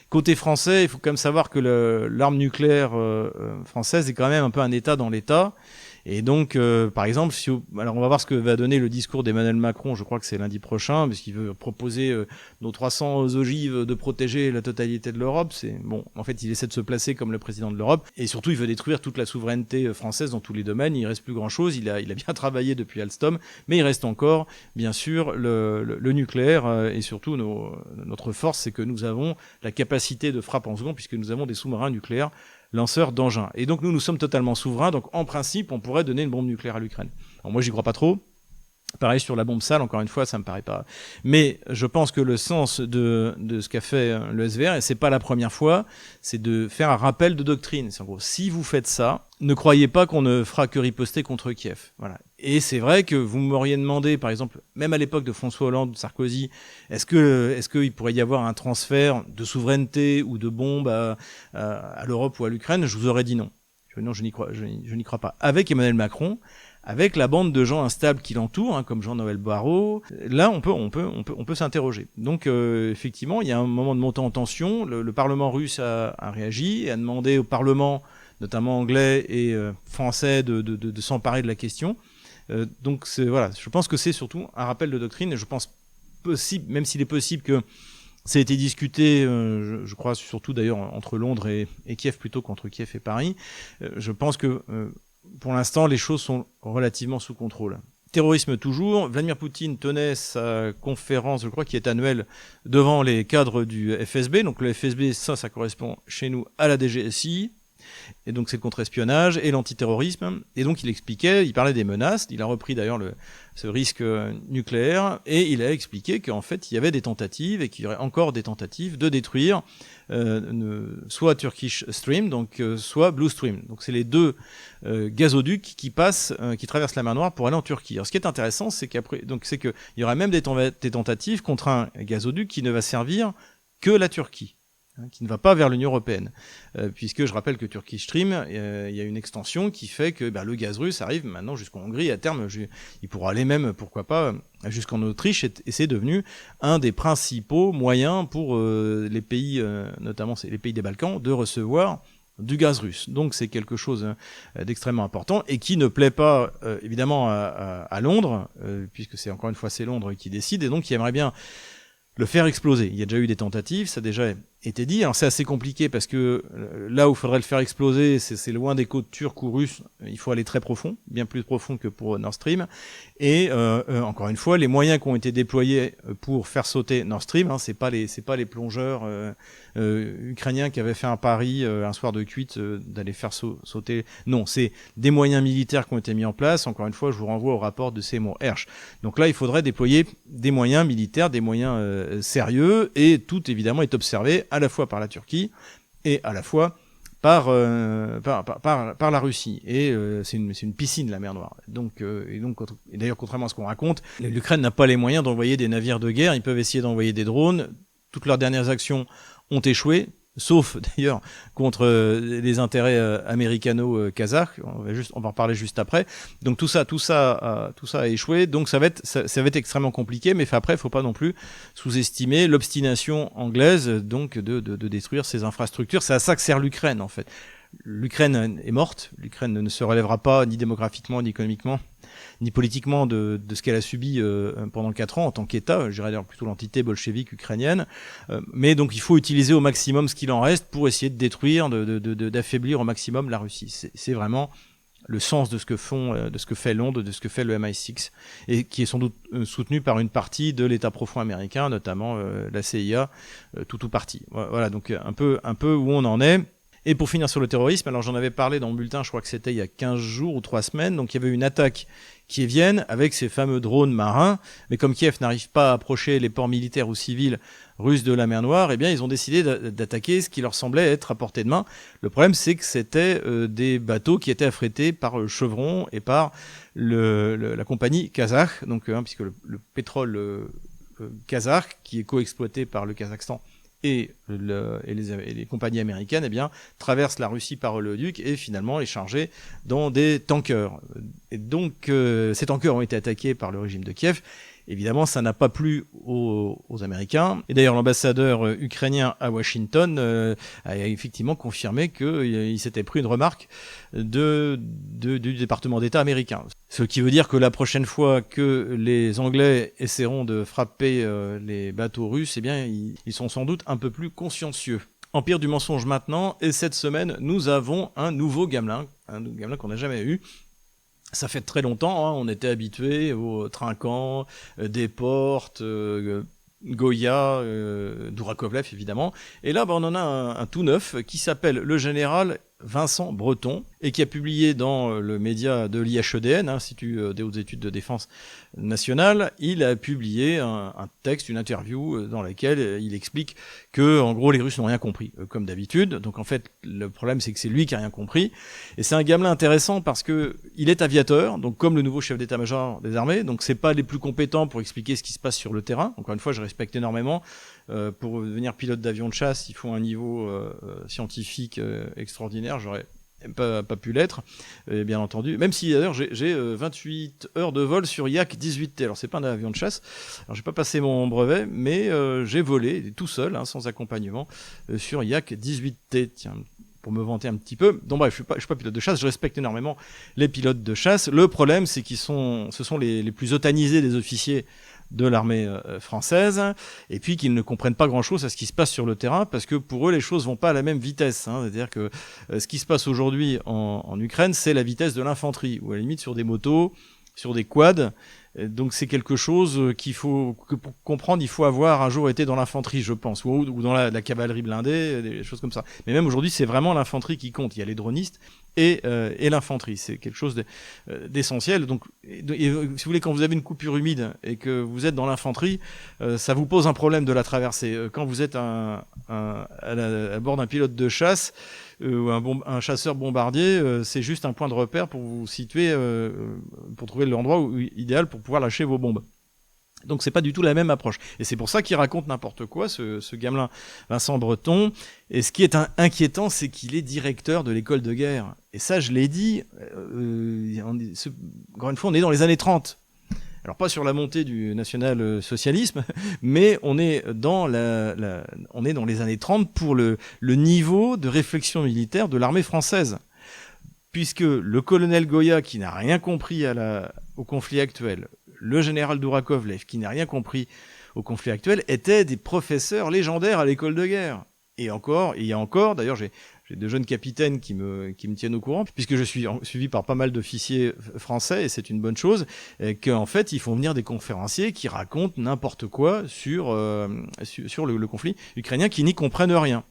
Côté français, il faut quand même savoir que l'arme nucléaire française est quand même un peu un État dans l'État. Et donc, par exemple, alors on va voir ce que va donner le discours d'Emmanuel Macron, je crois que c'est lundi prochain, puisqu'il veut proposer nos 300 ogives de protéger la totalité de l'Europe. En fait, il essaie de se placer comme le président de l'Europe, et surtout, il veut détruire toute la souveraineté française dans tous les domaines. Il reste plus grand-chose, il a bien travaillé depuis Alstom, mais il reste encore, bien sûr, le nucléaire, et surtout, notre force, c'est que nous avons la capacité de frappe en seconde, puisque nous avons des sous-marins nucléaires lanceurs d'engins. Et donc nous sommes totalement souverains, donc en principe on pourrait donner une bombe nucléaire à l'Ukraine. Alors moi j'y crois pas trop, Pareil sur la bombe sale, encore une fois, ça me paraît pas. Mais je pense que le sens de ce qu'a fait le SVR, et c'est pas la première fois, c'est de faire un rappel de doctrine. C'est en gros, si vous faites ça, ne croyez pas qu'on ne fera que riposter contre Kiev. Voilà. Et c'est vrai que vous m'auriez demandé, par exemple, même à l'époque de François Hollande, est-ce qu'il pourrait y avoir un transfert de souveraineté ou de bombes à l'Europe ou à l'Ukraine? Je vous aurais dit non. Non, je n'y crois pas. Avec Emmanuel Macron, avec la bande de gens instables qui l'entourent, comme Jean-Noël Barrot, là on peut s'interroger. Donc effectivement, il y a un moment de montée en tension. Le Parlement russe a réagi et a demandé au Parlement, notamment anglais et français, de s'emparer de la question. Donc voilà, je pense que c'est surtout un rappel de doctrine. Et je pense possible, même s'il est possible que ça a été discuté, je crois surtout d'ailleurs entre Londres et Kiev plutôt qu'entre Kiev et Paris. Je pense que pour l'instant, les choses sont relativement sous contrôle. Terrorisme toujours. Vladimir Poutine tenait sa conférence, je crois, qui est annuelle, devant les cadres du FSB. Donc le FSB, ça correspond chez nous à la DGSI. Et donc c'est le contre-espionnage et l'antiterrorisme. Et donc il parlait des menaces. Il a repris d'ailleurs ce risque nucléaire et il a expliqué qu'en fait il y avait des tentatives et qu'il y aurait encore des tentatives de détruire soit Turkish Stream, donc soit Blue Stream. Donc c'est les deux gazoducs qui traversent la mer Noire pour aller en Turquie. Alors ce qui est intéressant, c'est qu'il y aura même des tentatives contre un gazoduc qui ne va servir que la Turquie, qui ne va pas vers l'Union européenne. Puisque je rappelle que Turkish Stream, il y a une extension qui fait que le gaz russe arrive maintenant jusqu'en Hongrie. À terme, il pourra aller même, pourquoi pas, jusqu'en Autriche. Et c'est devenu un des principaux moyens pour les pays, notamment les pays des Balkans, de recevoir du gaz russe. Donc c'est quelque chose d'extrêmement important et qui ne plaît pas évidemment à Londres, puisque c'est encore une fois c'est Londres qui décide, et donc qui aimerait bien le faire exploser. Il y a déjà eu des tentatives, ça a déjà été dit. Alors c'est assez compliqué parce que là où il faudrait le faire exploser, c'est loin des côtes turques ou russes. Il faut aller très profond, bien plus profond que pour Nord Stream. Et encore une fois, les moyens qui ont été déployés pour faire sauter Nord Stream, c'est pas les plongeurs ukrainiens qui avaient fait un pari un soir de cuite d'aller faire sauter. Non, c'est des moyens militaires qui ont été mis en place. Encore une fois, je vous renvoie au rapport de Seymour Hersh. Donc là, il faudrait déployer des moyens militaires, des moyens sérieux, et tout évidemment est observé à la fois par la Turquie et à la fois par la Russie. Et c'est une piscine, la mer Noire. Et d'ailleurs, contrairement à ce qu'on raconte, l'Ukraine n'a pas les moyens d'envoyer des navires de guerre. Ils peuvent essayer d'envoyer des drones. Toutes leurs dernières actions ont échoué, sauf d'ailleurs contre les intérêts américano-kazakhs. On va en reparler juste après. Donc tout ça a échoué. Donc ça va être extrêmement compliqué. Mais après, il faut pas non plus sous-estimer l'obstination anglaise, donc de détruire ces infrastructures. C'est à ça que sert l'Ukraine en fait. L'Ukraine est morte. L'Ukraine ne se relèvera pas ni démographiquement, ni économiquement, ni politiquement de ce qu'elle a subi pendant 4 ans en tant qu'État, je dirais d'ailleurs plutôt l'entité bolchevique ukrainienne. Mais donc il faut utiliser au maximum ce qu'il en reste pour essayer de détruire, d'affaiblir au maximum la Russie. C'est vraiment le sens de ce que fait Londres, de ce que fait le MI6, et qui est sans doute soutenu par une partie de l'État profond américain, notamment la CIA, tout parti. Voilà, donc un peu où on en est. Et pour finir sur le terrorisme, alors j'en avais parlé dans le bulletin, je crois que c'était il y a 15 jours ou 3 semaines, donc il y avait une attaque kievienne avec ces fameux drones marins, mais comme Kiev n'arrive pas à approcher les ports militaires ou civils russes de la mer Noire, eh bien ils ont décidé d'attaquer ce qui leur semblait être à portée de main. Le problème, c'est que c'était des bateaux qui étaient affrétés par Chevron et par la compagnie kazakh, donc puisque le pétrole kazakh, qui est coexploité par le Kazakhstan et les compagnies américaines, eh bien, traversent la Russie par oléoduc et finalement est chargé dans des tankers. Et donc, ces tankers ont été attaqués par le régime de Kiev. Évidemment, ça n'a pas plu aux Américains. Et d'ailleurs, l'ambassadeur ukrainien à Washington a effectivement confirmé qu'il s'était pris une remarque du département d'État américain. Ce qui veut dire que la prochaine fois que les Anglais essaieront de frapper les bateaux russes, eh bien, ils sont sans doute un peu plus consciencieux. Empire du mensonge maintenant, et cette semaine, nous avons un nouveau gamelin qu'on n'a jamais eu. Ça fait très longtemps, on était habitué aux Trinquant, Desportes, Goya, Dourakovlev évidemment. Et là, on en a un tout neuf qui s'appelle le général Vincent Breton, et qui a publié dans le média de l'IHEDN, Institut des hautes études de défense nationale, il a publié un texte, une interview dans laquelle il explique que, en gros, les Russes n'ont rien compris, comme d'habitude. Donc en fait, le problème, c'est que c'est lui qui a rien compris. Et c'est un gamelin intéressant parce que il est aviateur, donc comme le nouveau chef d'état-major des armées, donc c'est pas les plus compétents pour expliquer ce qui se passe sur le terrain. Encore une fois, je respecte énormément. Pour devenir pilote d'avion de chasse, il faut un niveau scientifique extraordinaire. J'aurais pas pu l'être, bien entendu. Même si d'ailleurs j'ai 28 heures de vol sur Yak 18T. Alors c'est pas un avion de chasse. Alors j'ai pas passé mon brevet, mais j'ai volé tout seul, sans accompagnement, sur Yak 18T. Tiens, pour me vanter un petit peu. Donc bref, je suis pas pilote de chasse. Je respecte énormément les pilotes de chasse. Le problème, c'est ce sont les plus otanisés des officiers de l'armée française, et puis qu'ils ne comprennent pas grand-chose à ce qui se passe sur le terrain, parce que pour eux, les choses vont pas à la même vitesse. C'est-à-dire que ce qui se passe aujourd'hui en Ukraine, c'est la vitesse de l'infanterie, ou à la limite sur des motos, sur des quads. Donc c'est quelque chose que pour comprendre, il faut avoir un jour été dans l'infanterie, je pense, ou dans la cavalerie blindée, des choses comme ça. Mais même aujourd'hui, c'est vraiment l'infanterie qui compte. Il y a les dronistes et l'infanterie. C'est quelque chose d'essentiel. Donc, si vous voulez, quand vous avez une coupure humide et que vous êtes dans l'infanterie, ça vous pose un problème de la traversée. Quand vous êtes à bord d'un pilote de chasse, ou un chasseur bombardier, c'est juste un point de repère pour vous situer, pour trouver l'endroit idéal pour pouvoir lâcher vos bombes. Donc c'est pas du tout la même approche. Et c'est pour ça qu'il raconte n'importe quoi, ce gamelin Vincent Breton. Et ce qui est inquiétant, c'est qu'il est directeur de l'école de guerre. Et ça, je l'ai dit, encore une fois, on est dans les années 30. Alors pas sur la montée du national-socialisme, mais on est dans les années 30 pour le niveau de réflexion militaire de l'armée française. Puisque le colonel Goya, qui n'a rien compris au conflit actuel, le général Dourakovlev, qui n'a rien compris au conflit actuel, étaient des professeurs légendaires à l'école de guerre. Et il y a encore, d'ailleurs j'ai de jeunes capitaines qui me tiennent au courant, puisque je suis suivi par pas mal d'officiers français, et c'est une bonne chose, qu'en fait, ils font venir des conférenciers qui racontent n'importe quoi sur le conflit ukrainien, qui n'y comprennent rien.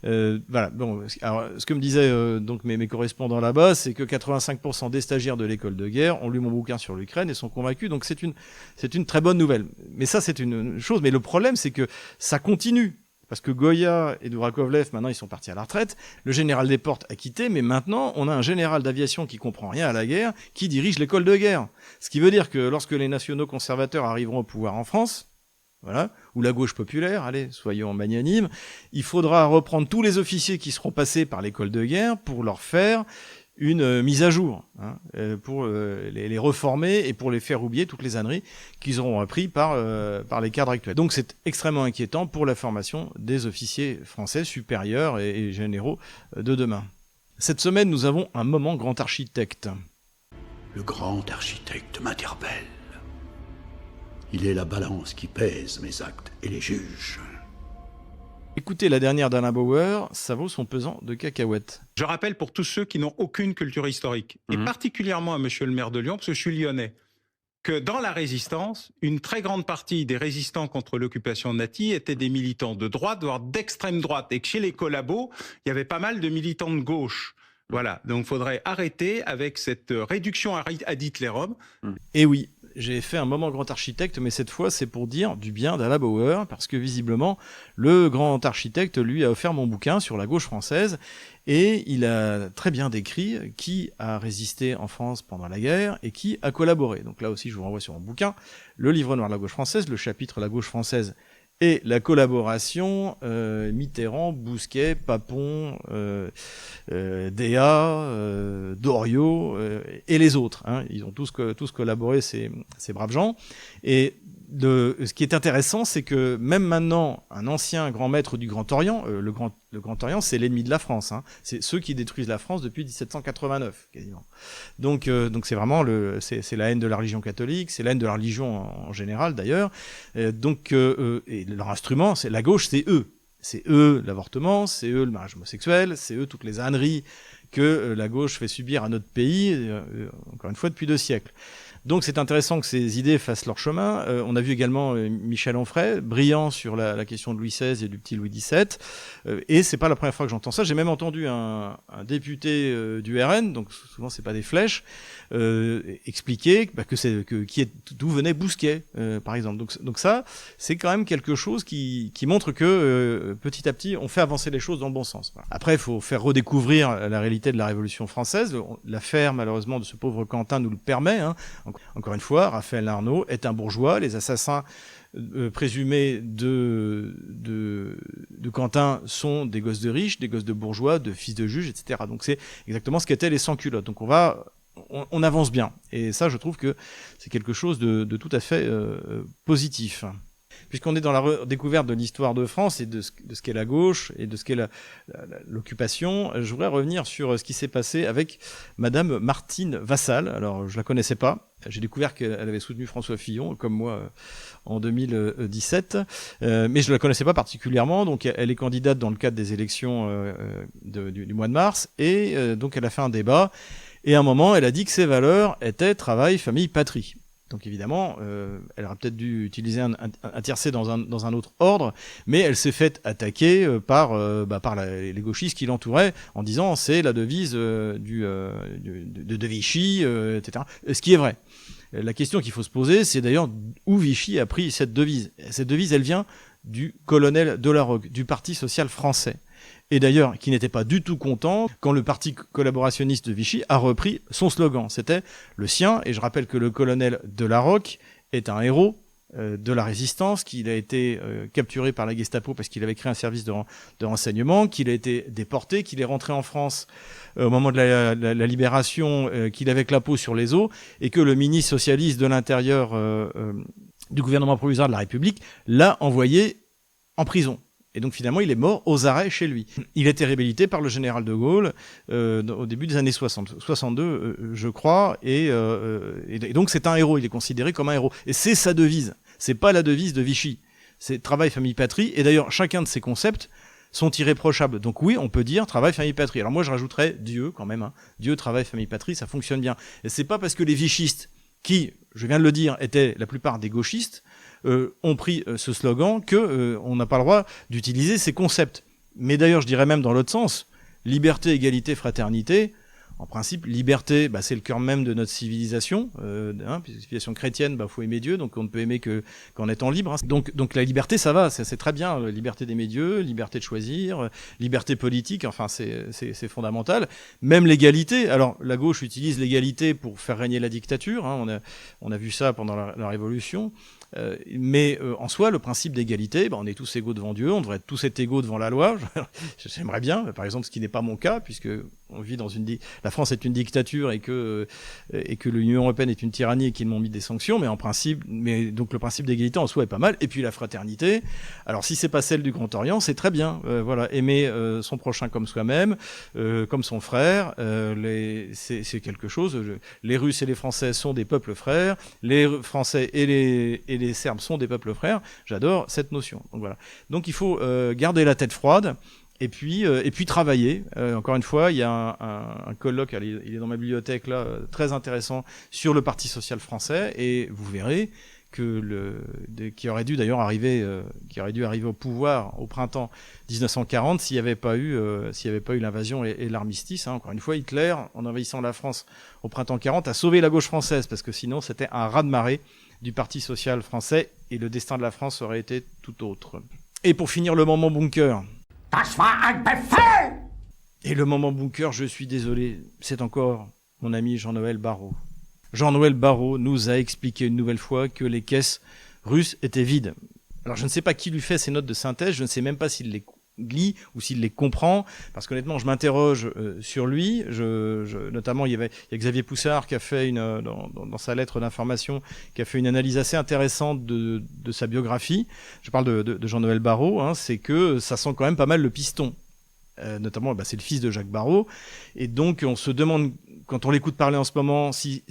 Voilà. Bon, alors, ce que me disaient donc mes correspondants là-bas, c'est que 85% des stagiaires de l'école de guerre ont lu mon bouquin sur l'Ukraine et sont convaincus. Donc c'est une très bonne nouvelle. Mais ça, c'est une chose. Mais le problème, c'est que ça continue. Parce que Goya et Dourakovlev, maintenant, ils sont partis à la retraite. Le général Desportes a quitté, mais maintenant, on a un général d'aviation qui comprend rien à la guerre, qui dirige l'école de guerre. Ce qui veut dire que lorsque les nationaux conservateurs arriveront au pouvoir en France, voilà, ou la gauche populaire, allez, soyons magnanimes, il faudra reprendre tous les officiers qui seront passés par l'école de guerre pour leur faire une mise à jour, pour les reformer et pour les faire oublier toutes les âneries qu'ils auront appris par les cadres actuels. Donc c'est extrêmement inquiétant pour la formation des officiers français supérieurs et généraux de demain. Cette semaine, nous avons un moment grand architecte. Le grand architecte m'interpelle. Il est la balance qui pèse mes actes et les juge. Écoutez la dernière d'Alain Bauer, ça vaut son pesant de cacahuètes. Je rappelle pour tous ceux qui n'ont aucune culture historique, et particulièrement à monsieur le maire de Lyon, parce que je suis lyonnais, que dans la résistance, une très grande partie des résistants contre l'occupation nazie étaient des militants de droite, voire d'extrême droite, et que chez les collabos, il y avait pas mal de militants de gauche. Voilà, donc il faudrait arrêter avec cette réduction ad Hitlerum. Et oui, j'ai fait un moment grand architecte, mais cette fois c'est pour dire du bien d'Alain Bauer, parce que visiblement le grand architecte lui a offert mon bouquin sur la gauche française, et il a très bien décrit qui a résisté en France pendant la guerre et qui a collaboré. Donc là aussi je vous renvoie sur mon bouquin, le livre noir de la gauche française, le chapitre La gauche française et la collaboration, Mitterrand, Bousquet, Papon, Déa, Doriot et les autres. Ils ont tous collaboré, ces braves gens. Et ce qui est intéressant, c'est que même maintenant, un ancien grand maître du Grand Orient, le Grand Orient, c'est l'ennemi de la France. C'est ceux qui détruisent la France depuis 1789, quasiment. Donc c'est vraiment c'est la haine de la religion catholique, c'est la haine de la religion en général d'ailleurs. Et leur instrument, c'est la gauche, c'est eux. C'est eux l'avortement, c'est eux le mariage homosexuel, c'est eux toutes les âneries que la gauche fait subir à notre pays, encore une fois depuis 2 siècles. Donc c'est intéressant que ces idées fassent leur chemin. On a vu également Michel Onfray, brillant sur la question de Louis XVI et du petit Louis XVII. Et c'est pas la première fois que j'entends ça. J'ai même entendu un député du RN, donc souvent c'est pas des flèches, expliquer d'où venait Bousquet, par exemple. Donc ça, c'est quand même quelque chose qui montre que petit à petit, on fait avancer les choses dans le bon sens. Voilà. Après, il faut faire redécouvrir la réalité de la Révolution française. L'affaire, malheureusement, de ce pauvre Quentin nous le permet. Hein. Encore une fois, Raphaël Arnaud est un bourgeois. Les assassins présumés de Quentin sont des gosses de riches, des gosses de bourgeois, de fils de juges, etc. Donc c'est exactement ce qu'étaient les sans-culottes. Donc on avance bien. Et ça, je trouve que c'est quelque chose de tout à fait positif. Puisqu'on est dans la redécouverte de l'histoire de France et de ce qu'est la gauche et de ce qu'est l'occupation, je voudrais revenir sur ce qui s'est passé avec Madame Martine Vassal. Alors, je la connaissais pas. J'ai découvert qu'elle avait soutenu François Fillon, comme moi, en 2017. Mais je la connaissais pas particulièrement. Donc, elle est candidate dans le cadre des élections du mois de mars. Et donc, elle a fait un débat. Et à un moment, elle a dit que ses valeurs étaient travail, famille, patrie. Donc évidemment, elle aurait peut-être dû utiliser un tiercé dans un autre ordre, mais elle s'est faite attaquer par les gauchistes qui l'entouraient en disant c'est la devise de Vichy, etc. Ce qui est vrai. La question qu'il faut se poser, c'est d'ailleurs où Vichy a pris cette devise. Cette devise, elle vient du colonel Delaroque, du Parti social français. Et d'ailleurs, qui n'était pas du tout content quand le parti collaborationniste de Vichy a repris son slogan. C'était le sien, et je rappelle que le colonel Delaroque est un héros de la résistance, qu'il a été capturé par la Gestapo parce qu'il avait créé un service de renseignement, qu'il a été déporté, qu'il est rentré en France au moment de la libération, qu'il avait que la peau sur les os, et que le ministre socialiste de l'Intérieur du gouvernement provisoire de la République l'a envoyé en prison. Et donc finalement, il est mort aux arrêts chez lui. Il a été réhabilité par le général de Gaulle au début des années 60, 62, je crois. Et donc c'est un héros, il est considéré comme un héros. Et c'est sa devise. C'est pas la devise de Vichy. C'est travail, famille, patrie. Et d'ailleurs, chacun de ces concepts sont irréprochables. Donc oui, on peut dire travail, famille, patrie. Alors moi, je rajouterais Dieu quand même. Hein. Dieu, travail, famille, patrie, ça fonctionne bien. Et c'est pas parce que les vichistes, qui, je viens de le dire, étaient la plupart des gauchistes, ont pris ce slogan qu'on n'a pas le droit d'utiliser ces concepts. Mais d'ailleurs, je dirais même dans l'autre sens, liberté, égalité, fraternité. En principe, liberté, c'est le cœur même de notre civilisation. Puisque civilisation chrétienne, faut aimer Dieu, donc on ne peut aimer qu'en étant libre. Hein. Donc la liberté, ça va, c'est très bien. Liberté d'aimer Dieu, liberté de choisir, liberté politique, enfin c'est fondamental. Même l'égalité. Alors la gauche utilise l'égalité pour faire régner la dictature. Hein. On a vu ça pendant la Révolution. Mais en soi, le principe d'égalité, on est tous égaux devant Dieu, on devrait tous être égaux devant la loi. J'aimerais bien, par exemple, ce qui n'est pas mon cas, puisque on vit dans la France est une dictature et que l'Union européenne est une tyrannie et qu'ils m'ont mis des sanctions, mais donc le principe d'égalité en soi est pas mal. Et puis la fraternité. Alors si c'est pas celle du Grand Orient, c'est très bien. Voilà, aimer son prochain comme soi-même, comme son frère, c'est quelque chose. Les Russes et les Français sont des peuples frères. Les Français et les Serbes sont des peuples frères. J'adore cette notion. Donc voilà. Donc il faut garder la tête froide. Et puis travailler. Encore une fois, il y a un colloque, il est dans ma bibliothèque là, très intéressant sur le Parti social français, et vous verrez qui aurait dû d'ailleurs arriver au pouvoir au printemps 1940 s'il n'y avait pas eu l'invasion et l'armistice. Hein. Encore une fois, Hitler, en envahissant la France au printemps 40, a sauvé la gauche française, parce que sinon c'était un raz-de-marée du Parti social français et le destin de la France aurait été tout autre. Et pour finir, le moment bunker. Et le moment bunker, je suis désolé, c'est encore mon ami Jean-Noël Barrot. Jean-Noël Barrot nous a expliqué une nouvelle fois que les caisses russes étaient vides. Alors je ne sais pas qui lui fait ces notes de synthèse, je ne sais même pas s'il les lit ou s'il les comprend, parce qu'honnêtement je m'interroge sur lui. Notamment il y a Xavier Poussard qui a fait dans sa lettre d'information, qui a fait une analyse assez intéressante de sa biographie. Je parle de Jean-Noël Barrot, hein, c'est que ça sent quand même pas mal le piston. Notamment c'est le fils de Jacques Barrot, et donc on se demande, quand on l'écoute parler en ce moment, si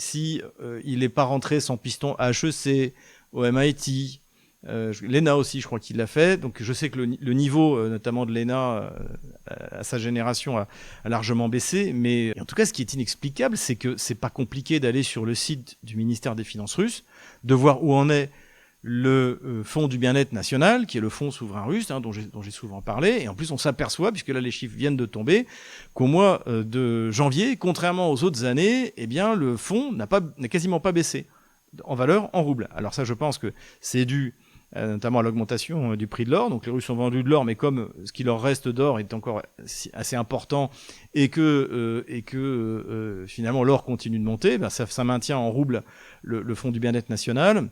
il n'est pas rentré sans piston à HEC, au MIT, L'ENA aussi, je crois qu'il l'a fait. Donc je sais que le niveau, notamment de l'ENA, à sa génération, a largement baissé. Mais en tout cas, ce qui est inexplicable, c'est que c'est pas compliqué d'aller sur le site du ministère des Finances russe, de voir où en est le Fonds du bien-être national, qui est le fonds souverain russe, dont j'ai souvent parlé. Et en plus, on s'aperçoit, puisque là les chiffres viennent de tomber, qu'au mois de janvier, contrairement aux autres années, eh bien le fonds n'a quasiment pas baissé en valeur en roubles. Alors ça, je pense que c'est dû notamment à l'augmentation du prix de l'or. Donc les Russes ont vendu de l'or, mais comme ce qui leur reste d'or est encore assez important et que finalement l'or continue de monter, ben ça maintient en roubles le Fonds du bien-être national.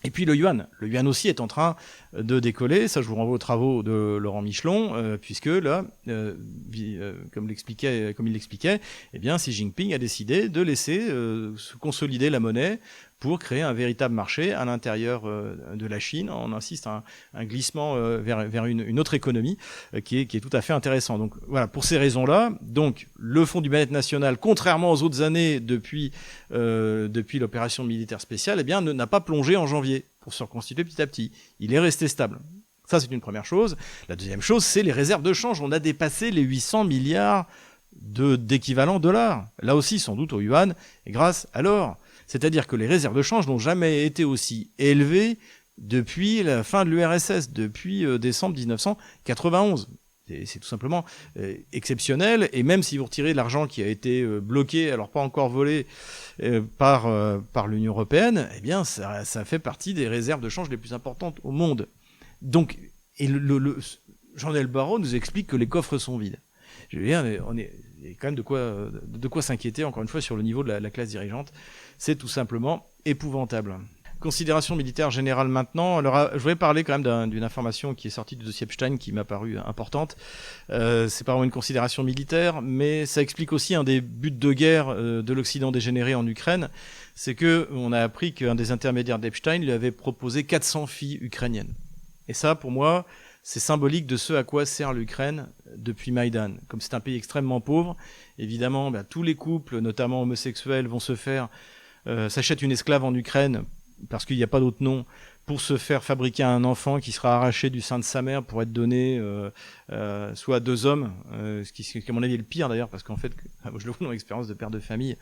Et puis le yuan aussi est en train de décoller. Ça, je vous renvoie aux travaux de Laurent Michelon, puisque là, comme il l'expliquait, eh bien, Xi Jinping a décidé de laisser se consolider la monnaie pour créer un véritable marché à l'intérieur de la Chine. On insiste à un glissement vers une autre économie qui est tout à fait intéressant. Donc voilà, pour ces raisons-là, donc le Fonds du bien-être national, contrairement aux autres années depuis l'opération militaire spéciale, eh bien, n'a pas plongé en janvier pour se reconstituer petit à petit. Il est resté stable. Ça, c'est une première chose. La deuxième chose, c'est les réserves de change. On a dépassé les 800 milliards d'équivalent dollars. Là aussi, sans doute au yuan, et grâce à l'or. C'est-à-dire que les réserves de change n'ont jamais été aussi élevées depuis la fin de l'URSS, depuis décembre 1991. C'est tout simplement exceptionnel. Et même si vous retirez l'argent qui a été bloqué, alors pas encore volé par l'Union européenne, eh bien ça fait partie des réserves de change les plus importantes au monde. Donc, et Jean-Noël Barrot nous explique que les coffres sont vides. Je veux dire, il y a quand même de quoi s'inquiéter, encore une fois, sur le niveau de la classe dirigeante. C'est tout simplement épouvantable. Considération militaire générale maintenant. Alors, je voudrais parler quand même d'une information qui est sortie du dossier Epstein qui m'a paru importante. C'est pas vraiment une considération militaire, mais ça explique aussi un des buts de guerre de l'Occident dégénéré en Ukraine. C'est que on a appris qu'un des intermédiaires d'Epstein lui avait proposé 400 filles ukrainiennes. Et ça, pour moi, c'est symbolique de ce à quoi sert l'Ukraine depuis Maïdan. Comme c'est un pays extrêmement pauvre, évidemment, tous les couples, notamment homosexuels, vont s'achètent une esclave en Ukraine, parce qu'il n'y a pas d'autre nom, pour se faire fabriquer un enfant qui sera arraché du sein de sa mère pour être donné soit à deux hommes, ce qui à mon avis est le pire d'ailleurs, parce qu'en fait, je le vois dans l'expérience de père de famille,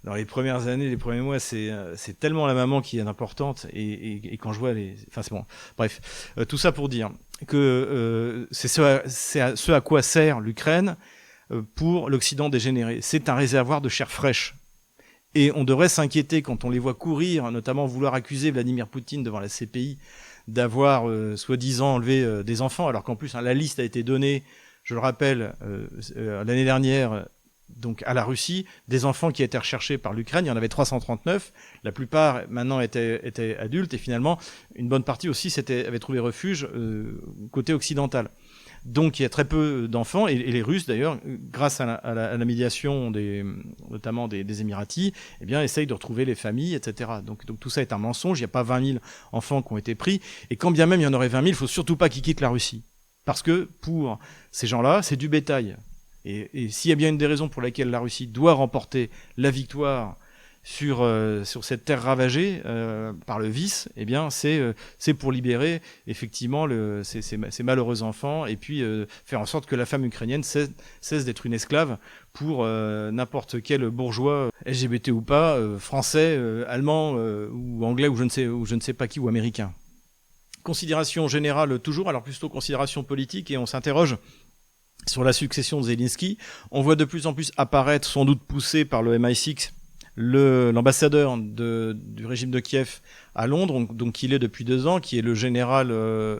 dans les premières années, les premiers mois, c'est tellement la maman qui est importante, et quand je vois enfin c'est bon, bref, tout ça pour dire que c'est ce à quoi sert l'Ukraine pour l'Occident dégénéré. C'est un réservoir de chair fraîche. Et on devrait s'inquiéter quand on les voit courir, notamment vouloir accuser Vladimir Poutine devant la CPI d'avoir soi-disant enlevé des enfants, alors qu'en plus la liste a été donnée, je le rappelle, l'année dernière, donc à la Russie, des enfants qui étaient recherchés par l'Ukraine. Il y en avait 339. La plupart maintenant étaient adultes, et finalement une bonne partie aussi avait trouvé refuge côté occidental. Donc il y a très peu d'enfants, et les Russes d'ailleurs, grâce à la médiation notamment des Émiratis, eh bien essayent de retrouver les familles, etc. Donc tout ça est un mensonge. Il n'y a pas 20 000 enfants qui ont été pris, et quand bien même il y en aurait 20 000, il ne faut surtout pas qu'ils quittent la Russie, parce que pour ces gens-là, c'est du bétail. Et s'il y a bien une des raisons pour lesquelles la Russie doit remporter la victoire sur cette terre ravagée par le vice, eh bien c'est pour libérer effectivement ces malheureux enfants, et puis faire en sorte que la femme ukrainienne cesse d'être une esclave pour n'importe quel bourgeois, LGBT ou pas, français, allemand ou anglais ou je ne sais pas qui, ou américain. Considération générale toujours, alors plutôt considération politique, et on s'interroge sur la succession de Zelensky. On voit de plus en plus apparaître, sans doute poussé par le MI6, l'ambassadeur du régime de Kiev à Londres, donc il est depuis 2 ans, qui est le général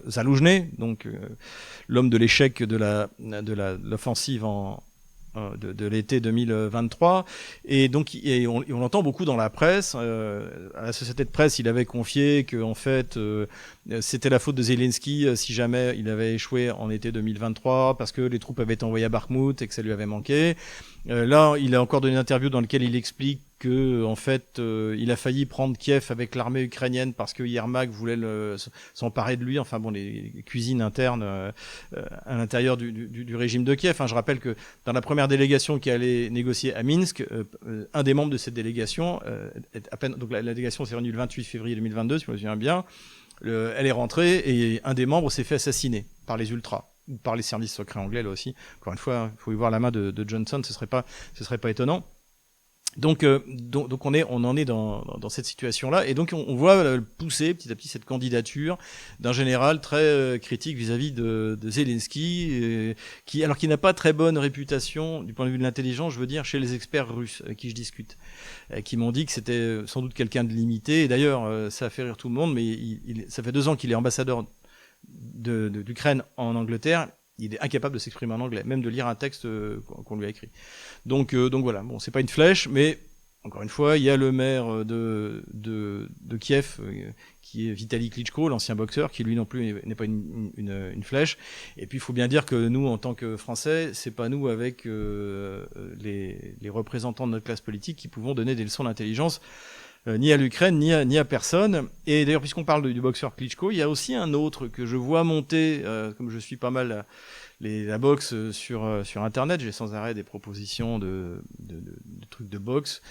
Zaloujny, donc l'homme de l'échec de l'offensive de l'été 2023, et donc on l'entend beaucoup dans la presse. À la société de presse, il avait confié que en fait c'était la faute de Zelensky si jamais il avait échoué en été 2023, parce que les troupes avaient été envoyées à Bakhmout et que ça lui avait manqué. Là, il a encore donné une interview dans laquelle il explique que en fait il a failli prendre Kiev avec l'armée ukrainienne parce que Yermak voulait s'emparer de lui. Enfin bon, les cuisines internes à l'intérieur du régime de Kiev. Je rappelle que dans la première délégation qui allait négocier à Minsk, un des membres de cette délégation, donc la délégation s'est réunie le 28 février 2022, si je me souviens bien, elle est rentrée et un des membres s'est fait assassiner par les ultras, ou par les services secrets anglais là aussi. Encore une fois, il faut y voir la main de Johnson, ce serait pas étonnant. Donc on en est dans cette situation-là, et donc on voit pousser petit à petit cette candidature d'un général très critique vis-à-vis de Zelensky, qui n'a pas très bonne réputation du point de vue de l'intelligence, je veux dire, chez les experts russes avec qui je discute, qui m'ont dit que c'était sans doute quelqu'un de limité. Et d'ailleurs, ça a fait rire tout le monde, mais ça fait 2 ans qu'il est ambassadeur d'Ukraine en Angleterre. Il est incapable de s'exprimer en anglais, même de lire un texte qu'on lui a écrit. Donc voilà, bon, c'est pas une flèche, mais encore une fois, il y a le maire de Kiev, qui est Vitali Klitschko, l'ancien boxeur, qui lui non plus n'est pas une flèche. Et puis il faut bien dire que nous, en tant que Français, c'est pas nous avec les représentants de notre classe politique qui pouvons donner des leçons d'intelligence. Ni à l'Ukraine, ni à personne. Et d'ailleurs, puisqu'on parle du boxeur Klitschko, il y a aussi un autre que je vois monter, comme je suis pas mal la boxe sur Internet, j'ai sans arrêt des propositions de trucs de boxe.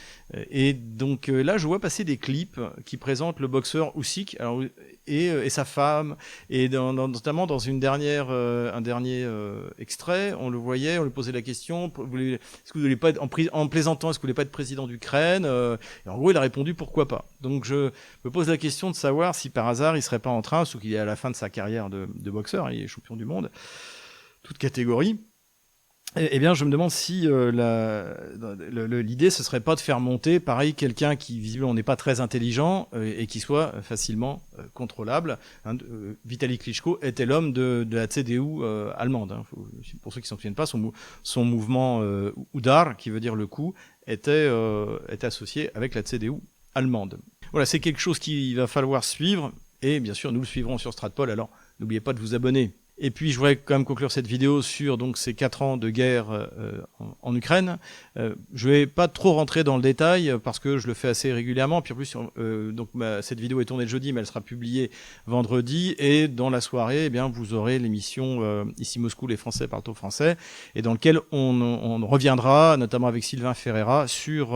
Et donc là, je vois passer des clips qui présentent le boxeur Usyk et sa femme. Et notamment dans un dernier extrait, on le voyait, on lui posait la question, est-ce que vous voulez pas être, en plaisantant, est-ce que vous voulez pas être président d'Ukraine, et en gros, il a répondu pourquoi pas. Donc je me pose la question de savoir si par hasard il serait pas en train, sauf qu'il est à la fin de sa carrière de boxeur, il est champion du monde, toute catégorie. Eh bien, je me demande si l'idée, ce serait pas de faire monter, pareil, quelqu'un qui visiblement n'est pas très intelligent et qui soit facilement contrôlable. Vitali Klitschko était l'homme de la CDU allemande. Pour ceux qui ne s'en souviennent pas, son mouvement Udar, qui veut dire le coup, était associé avec la CDU allemande. Voilà, c'est quelque chose qu'il va falloir suivre, et bien sûr, nous le suivrons sur Stratpol, alors n'oubliez pas de vous abonner. Et puis, je voudrais quand même conclure cette vidéo sur donc ces 4 ans de guerre en Ukraine. Je vais pas trop rentrer dans le détail parce que je le fais assez régulièrement. Puis en plus, cette vidéo est tournée le jeudi, mais elle sera publiée vendredi. Et dans la soirée, eh bien, vous aurez l'émission Ici Moscou, les Français parlent au français, et dans lequel on reviendra, notamment avec Sylvain Ferreira, sur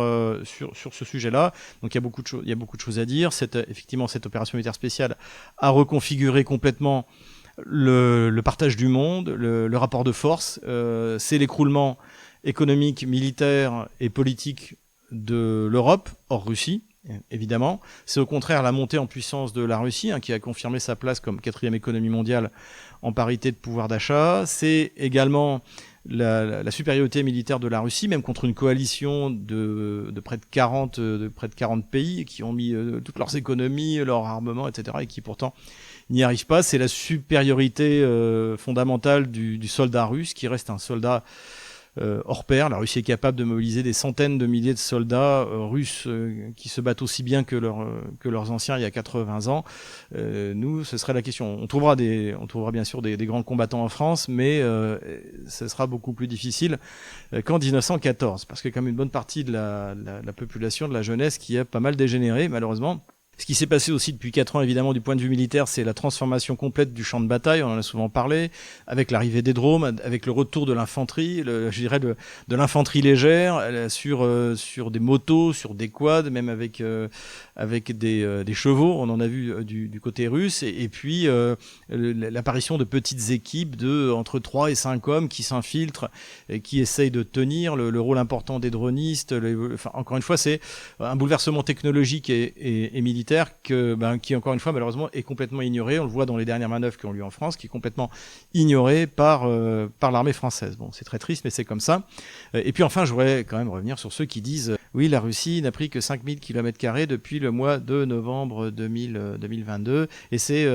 ce sujet-là. Donc il y a beaucoup de choses à dire. Effectivement, cette opération militaire spéciale a reconfiguré complètement le partage du monde, le rapport de force, c'est l'écroulement économique, militaire et politique de l'Europe, hors Russie, évidemment. C'est au contraire la montée en puissance de la Russie, qui a confirmé sa place comme 4e économie mondiale en parité de pouvoir d'achat. C'est également la supériorité militaire de la Russie, même contre une coalition de près de 40 pays qui ont mis toutes leurs économies, leur armement, etc., et qui pourtant n'y arrive pas. C'est la supériorité fondamentale du soldat russe, qui reste un soldat hors pair. La Russie est capable de mobiliser des centaines de milliers de soldats russes qui se battent aussi bien que leurs anciens il y a 80 ans. Nous, ce serait la question. On trouvera bien sûr des grands combattants en France, mais ce sera beaucoup plus difficile qu'en 1914, parce qu'il y a quand même une bonne partie de la population, de la jeunesse, qui a pas mal dégénéré, malheureusement. Ce qui s'est passé aussi depuis 4 ans, évidemment, du point de vue militaire, c'est la transformation complète du champ de bataille, on en a souvent parlé, avec l'arrivée des drones, avec le retour de l'infanterie, je dirais de l'infanterie légère, sur des motos, sur des quads, même avec des chevaux, on en a vu du côté russe, et puis l'apparition de petites équipes entre 3 et 5 hommes qui s'infiltrent et qui essayent de tenir le rôle important des dronistes. Encore une fois, c'est un bouleversement technologique et militaire qui, encore une fois, malheureusement, est complètement ignoré. On le voit dans les dernières manœuvres qui ont lieu en France, qui est complètement ignoré par l'armée française. Bon, c'est très triste, mais c'est comme ça. Et puis enfin, je voudrais quand même revenir sur ceux qui disent oui, la Russie n'a pris que 5000 km² depuis le mois de novembre 2022, et c'est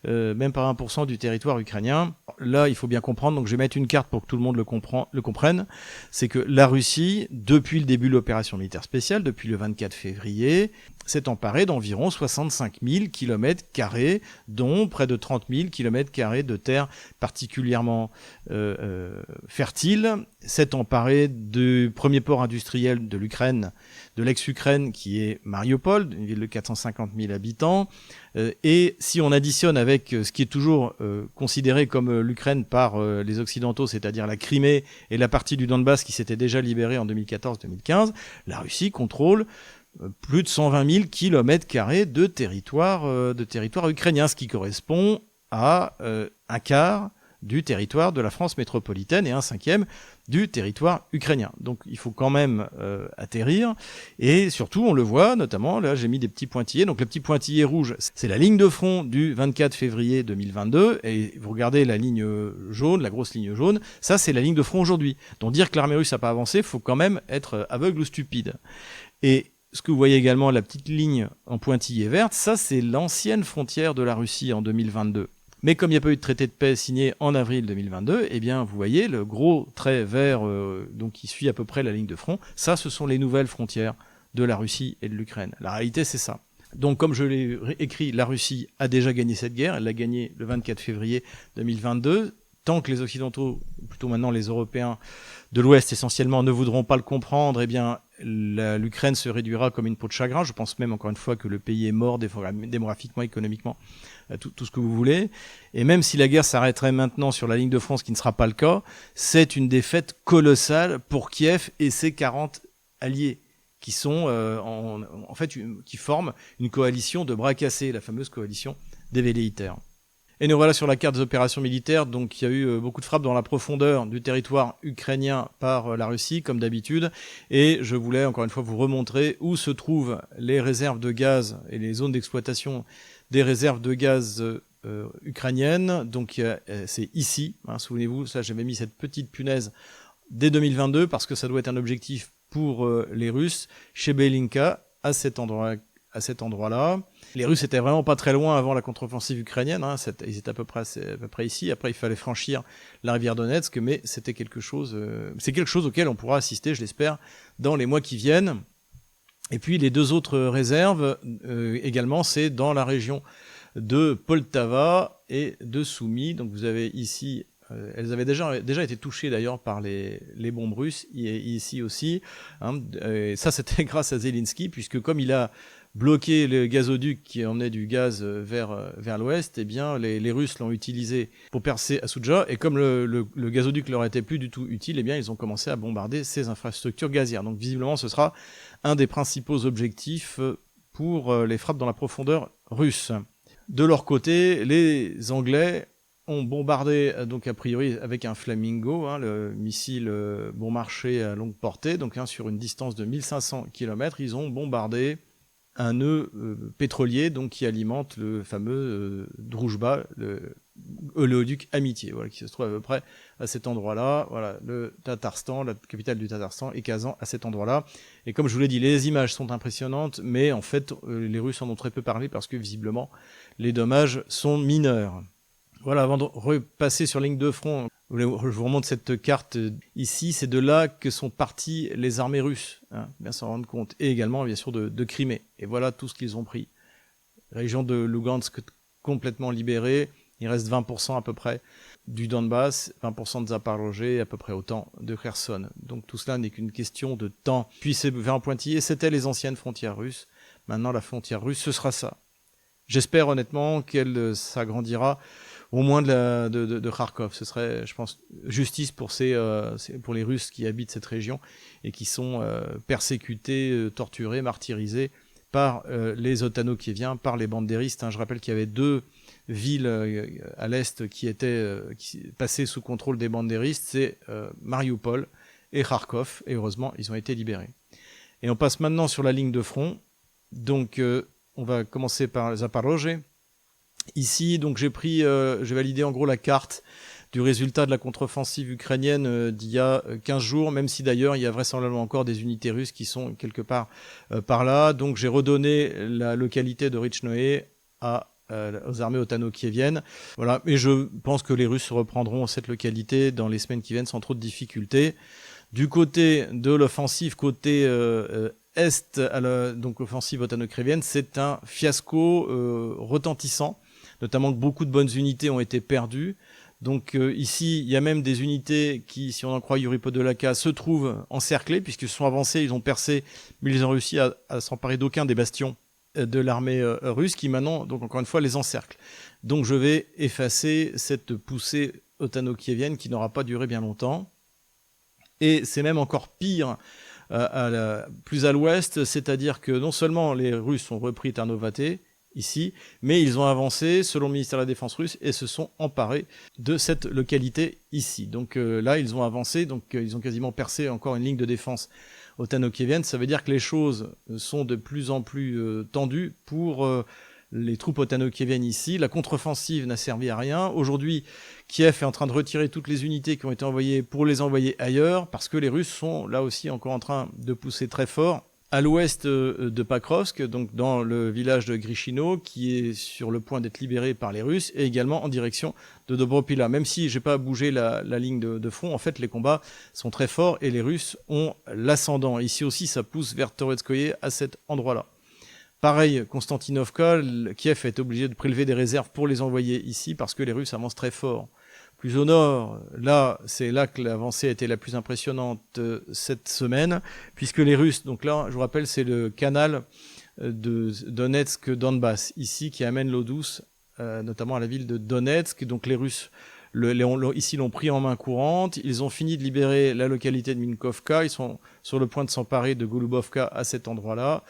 même pas 1% du territoire ukrainien. Là, il faut bien comprendre, donc je vais mettre une carte pour que tout le monde le comprenne, c'est que la Russie, depuis le début de l'opération militaire spéciale, depuis le 24 février, s'est emparée d'environ 65 000 km², dont près de 30 000 km² de terres particulièrement fertiles, s'est emparée du premier port industriel de l'Ukraine, de l'ex-Ukraine, qui est Mariupol, une ville de 450 000 habitants. Et si on additionne avec ce qui est toujours considéré comme l'Ukraine par les Occidentaux, c'est-à-dire la Crimée et la partie du Donbass qui s'était déjà libérée en 2014-2015, la Russie contrôle plus de 120 000 km² de territoire ukrainien, ce qui correspond à un quart du territoire de la France métropolitaine et un cinquième du territoire ukrainien. Donc il faut quand même atterrir, et surtout on le voit notamment, là j'ai mis des petits pointillés, donc le petit pointillé rouge c'est la ligne de front du 24 février 2022, et vous regardez la ligne jaune, la grosse ligne jaune, ça c'est la ligne de front aujourd'hui. Donc dire que l'armée russe n'a pas avancé, il faut quand même être aveugle ou stupide. Et ce que vous voyez également, la petite ligne en pointillé verte, ça c'est l'ancienne frontière de la Russie en 2022. Mais comme il n'y a pas eu de traité de paix signé en avril 2022, eh bien, vous voyez le gros trait vert donc qui suit à peu près la ligne de front. Ça, ce sont les nouvelles frontières de la Russie et de l'Ukraine. La réalité, c'est ça. Donc, comme je l'ai écrit, la Russie a déjà gagné cette guerre. Elle l'a gagnée le 24 février 2022. Tant que les Occidentaux, plutôt maintenant les Européens de l'Ouest essentiellement, ne voudront pas le comprendre, eh bien, l'Ukraine se réduira comme une peau de chagrin. Je pense même, encore une fois, que le pays est mort démographiquement, économiquement, tout ce que vous voulez. Et même si la guerre s'arrêterait maintenant sur la ligne de front, ce qui ne sera pas le cas, c'est une défaite colossale pour Kiev et ses 40 alliés, qui sont en fait qui forment une coalition de bras cassés, la fameuse coalition des velléitaires. Et nous voilà sur la carte des opérations militaires. Donc il y a eu beaucoup de frappes dans la profondeur du territoire ukrainien par la Russie, comme d'habitude. Et je voulais encore une fois vous remontrer où se trouvent les réserves de gaz et les zones d'exploitation des réserves de gaz ukrainiennes. Donc c'est ici, hein, souvenez-vous, ça j'avais mis cette petite punaise dès 2022 parce que ça doit être un objectif pour les Russes, chez Belinka, à cet endroit-là. Les Russes étaient vraiment pas très loin avant la contre-offensive ukrainienne, hein, ils étaient à peu près ici. Après, il fallait franchir la rivière Donetsk, mais c'était quelque chose auquel on pourra assister, je l'espère, dans les mois qui viennent. Et puis les deux autres réserves également, c'est dans la région de Poltava et de Soumy. Donc vous avez ici, elles avaient déjà été touchées d'ailleurs par les bombes russes, ici aussi. Hein, et ça, c'était grâce à Zelensky, puisque comme il a bloqué le gazoduc qui emmenait du gaz vers l'ouest, eh bien les Russes l'ont utilisé pour percer à Souja, et comme le gazoduc leur était plus du tout utile, eh bien ils ont commencé à bombarder ces infrastructures gazières. Donc visiblement ce sera un des principaux objectifs pour les frappes dans la profondeur russe. De leur côté, les Anglais ont bombardé, donc a priori avec un Flamingo, hein, le missile bon marché à longue portée, donc hein, sur une distance de 1500 km, ils ont bombardé un nœud pétrolier donc qui alimente le fameux Droujba, l'oléoduc Amitié, voilà, qui se trouve à peu près à cet endroit-là. Voilà, le Tatarstan, la capitale du Tatarstan, est Kazan à cet endroit-là. Et comme je vous l'ai dit, les images sont impressionnantes, mais en fait, les Russes en ont très peu parlé parce que visiblement, les dommages sont mineurs. Voilà, avant de repasser sur ligne de front, je vous remontre cette carte ici, c'est de là que sont parties les armées russes, hein, bien s'en rendre compte, et également bien sûr de Crimée. Et voilà tout ce qu'ils ont pris. Région de Lugansk complètement libérée, il reste 20% à peu près du Donbass, 20% de Zaporozhye et à peu près autant de Kherson. Donc tout cela n'est qu'une question de temps. Puis c'est vers un pointillé, c'était les anciennes frontières russes. Maintenant la frontière russe, ce sera ça. J'espère honnêtement qu'elle s'agrandira au moins de Kharkov. Ce serait, je pense, justice pour les Russes qui habitent cette région et qui sont persécutés, torturés, martyrisés par les Otano-Kieviens, par les bandéristes. Hein. Je rappelle qu'il y avait deux villes à l'est qui passaient sous contrôle des bandéristes, c'est Mariupol et Kharkov, et heureusement, ils ont été libérés. Et on passe maintenant sur la ligne de front. Donc, on va commencer par Zaporozhye. Ici, donc j'ai validé en gros la carte du résultat de la contre-offensive ukrainienne d'il y a 15 jours, même si d'ailleurs il y a vraisemblablement encore des unités russes qui sont quelque part par là. Donc j'ai redonné la localité de Rychnoe aux armées otano-kieviennes. Voilà. Et je pense que les Russes reprendront cette localité dans les semaines qui viennent sans trop de difficultés. Du côté de l'offensive, côté est, donc l'offensive otano-kievienne, c'est un fiasco retentissant, notamment que beaucoup de bonnes unités ont été perdues. Donc ici, il y a même des unités qui, si on en croit Yuri Podolaka, se trouvent encerclées, puisqu'ils sont avancés, ils ont percé, mais ils ont réussi à s'emparer d'aucun des bastions de l'armée russe, qui maintenant, donc encore une fois, les encercle. Donc je vais effacer cette poussée otano-kievienne qui n'aura pas duré bien longtemps. Et c'est même encore pire plus à l'ouest, c'est-à-dire que non seulement les Russes ont repris Tarnovaté, ici, mais ils ont avancé selon le ministère de la Défense russe et se sont emparés de cette localité ici. Donc là, ils ont avancé, donc ils ont quasiment percé encore une ligne de défense ottano-kievienne. Ça veut dire que les choses sont de plus en plus tendues pour les troupes ottano-kieviennes ici. La contre-offensive n'a servi à rien. Aujourd'hui, Kiev est en train de retirer toutes les unités qui ont été envoyées pour les envoyer ailleurs, parce que les Russes sont là aussi encore en train de pousser très fort à l'ouest de Pakrovsk, donc dans le village de Grishino, qui est sur le point d'être libéré par les Russes, et également en direction de Dobropila. Même si j'ai pas bougé la ligne de front, en fait les combats sont très forts et les Russes ont l'ascendant. Ici aussi ça pousse vers Toretskoye à cet endroit-là. Pareil, Konstantinovka, Kiev est obligé de prélever des réserves pour les envoyer ici parce que les Russes avancent très fort. Plus au nord, là, c'est là que l'avancée a été la plus impressionnante cette semaine, puisque les Russes, donc là, je vous rappelle, c'est le canal de Donetsk-Donbass, ici, qui amène l'eau douce, notamment à la ville de Donetsk. Donc les Russes, ici, l'ont pris en main courante. Ils ont fini de libérer la localité de Minkovka. Ils sont sur le point de s'emparer de Golubovka à cet endroit-là.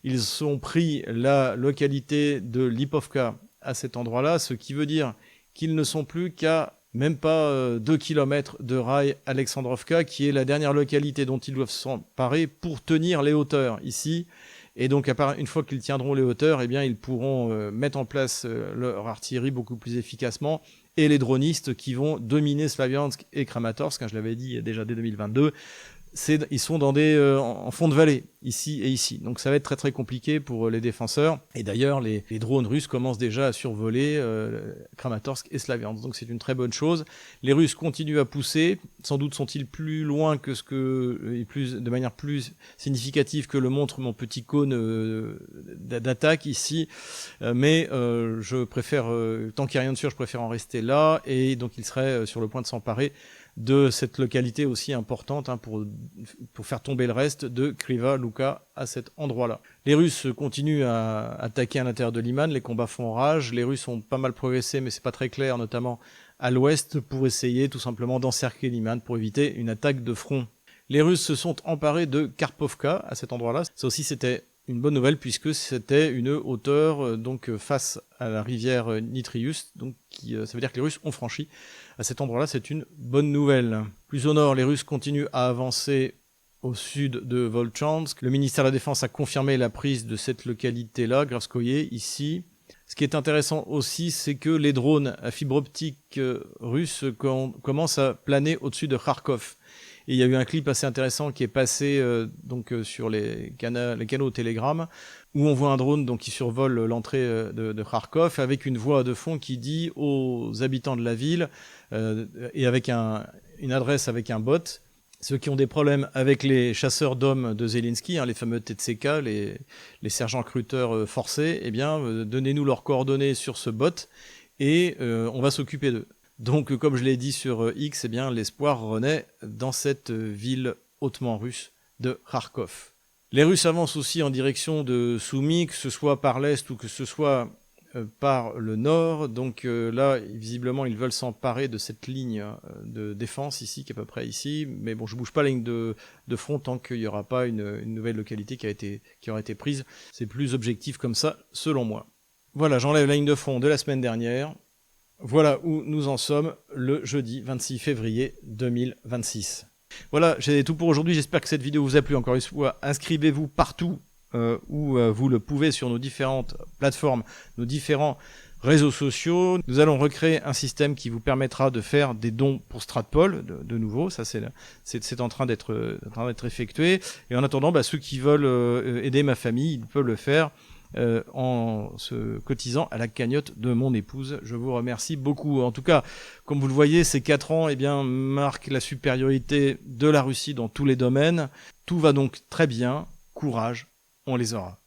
Ils ont pris la localité de Lipovka à cet endroit-là, ce qui veut dire qu'ils ne sont plus qu'à même pas 2 km de Raï Alexandrovka, qui est la dernière localité dont ils doivent s'emparer pour tenir les hauteurs ici. Et donc, une fois qu'ils tiendront les hauteurs, eh bien, ils pourront mettre en place leur artillerie beaucoup plus efficacement. Et les dronistes qui vont dominer Slaviansk et Kramatorsk, je l'avais dit déjà dès 2022, ils sont dans en fond de vallée, ici et ici. Donc ça va être très très compliqué pour les défenseurs. Et d'ailleurs, les drones russes commencent déjà à survoler Kramatorsk et Slaviansk. Donc c'est une très bonne chose. Les Russes continuent à pousser. Sans doute sont-ils plus loin que de manière plus significative que le montre mon petit cône d'attaque ici. Mais je préfère, tant qu'il n'y a rien de sûr, je préfère en rester là. Et donc ils seraient sur le point de s'emparer de cette localité aussi importante pour faire tomber le reste de Kriva Luka à cet endroit-là. Les Russes continuent à attaquer à l'intérieur de Liman, les combats font rage, les Russes ont pas mal progressé mais c'est pas très clair, notamment à l'ouest, pour essayer tout simplement d'encercler Liman pour éviter une attaque de front. Les Russes se sont emparés de Karpovka à cet endroit-là. Ça aussi c'était une bonne nouvelle puisque c'était une hauteur donc face à la rivière Nitrius, donc ça veut dire que les Russes ont franchi. À cet endroit-là, c'est une bonne nouvelle. Plus au nord, les Russes continuent à avancer au sud de Volchansk. Le ministère de la Défense a confirmé la prise de cette localité-là, Gravskoye, ici. Ce qui est intéressant aussi, c'est que les drones à fibre optique russes commencent à planer au-dessus de Kharkov. Et il y a eu un clip assez intéressant qui est passé sur les canaux Telegram, où on voit un drone qui survole l'entrée de Kharkov avec une voix de fond qui dit aux habitants de la ville et avec une adresse avec un bot, ceux qui ont des problèmes avec les chasseurs d'hommes de Zelensky, les fameux TTSK, les sergents recruteurs forcés, eh bien donnez-nous leurs coordonnées sur ce bot et on va s'occuper d'eux. Donc, comme je l'ai dit sur X, eh bien, l'espoir renaît dans cette ville hautement russe de Kharkov. Les Russes avancent aussi en direction de Soumy, que ce soit par l'est ou que ce soit par le nord. Donc là, visiblement, ils veulent s'emparer de cette ligne de défense ici, qui est à peu près ici. Mais bon, je bouge pas la ligne de front tant qu'il n'y aura pas une nouvelle localité qui aura été prise. C'est plus objectif comme ça, selon moi. Voilà, j'enlève la ligne de front de la semaine dernière. Voilà où nous en sommes le jeudi 26 février 2026. Voilà, j'ai tout pour aujourd'hui. J'espère que cette vidéo vous a plu. Encore une fois, inscrivez-vous partout où vous le pouvez sur nos différentes plateformes, nos différents réseaux sociaux. Nous allons recréer un système qui vous permettra de faire des dons pour Stratpol, de nouveau. Ça, c'est en train d'être effectué. Et en attendant, ceux qui veulent aider ma famille, ils peuvent le faire en se cotisant à la cagnotte de mon épouse. Je vous remercie beaucoup. En tout cas, comme vous le voyez, ces 4 ans marquent la supériorité de la Russie dans tous les domaines. Tout va donc très bien. Courage, on les aura.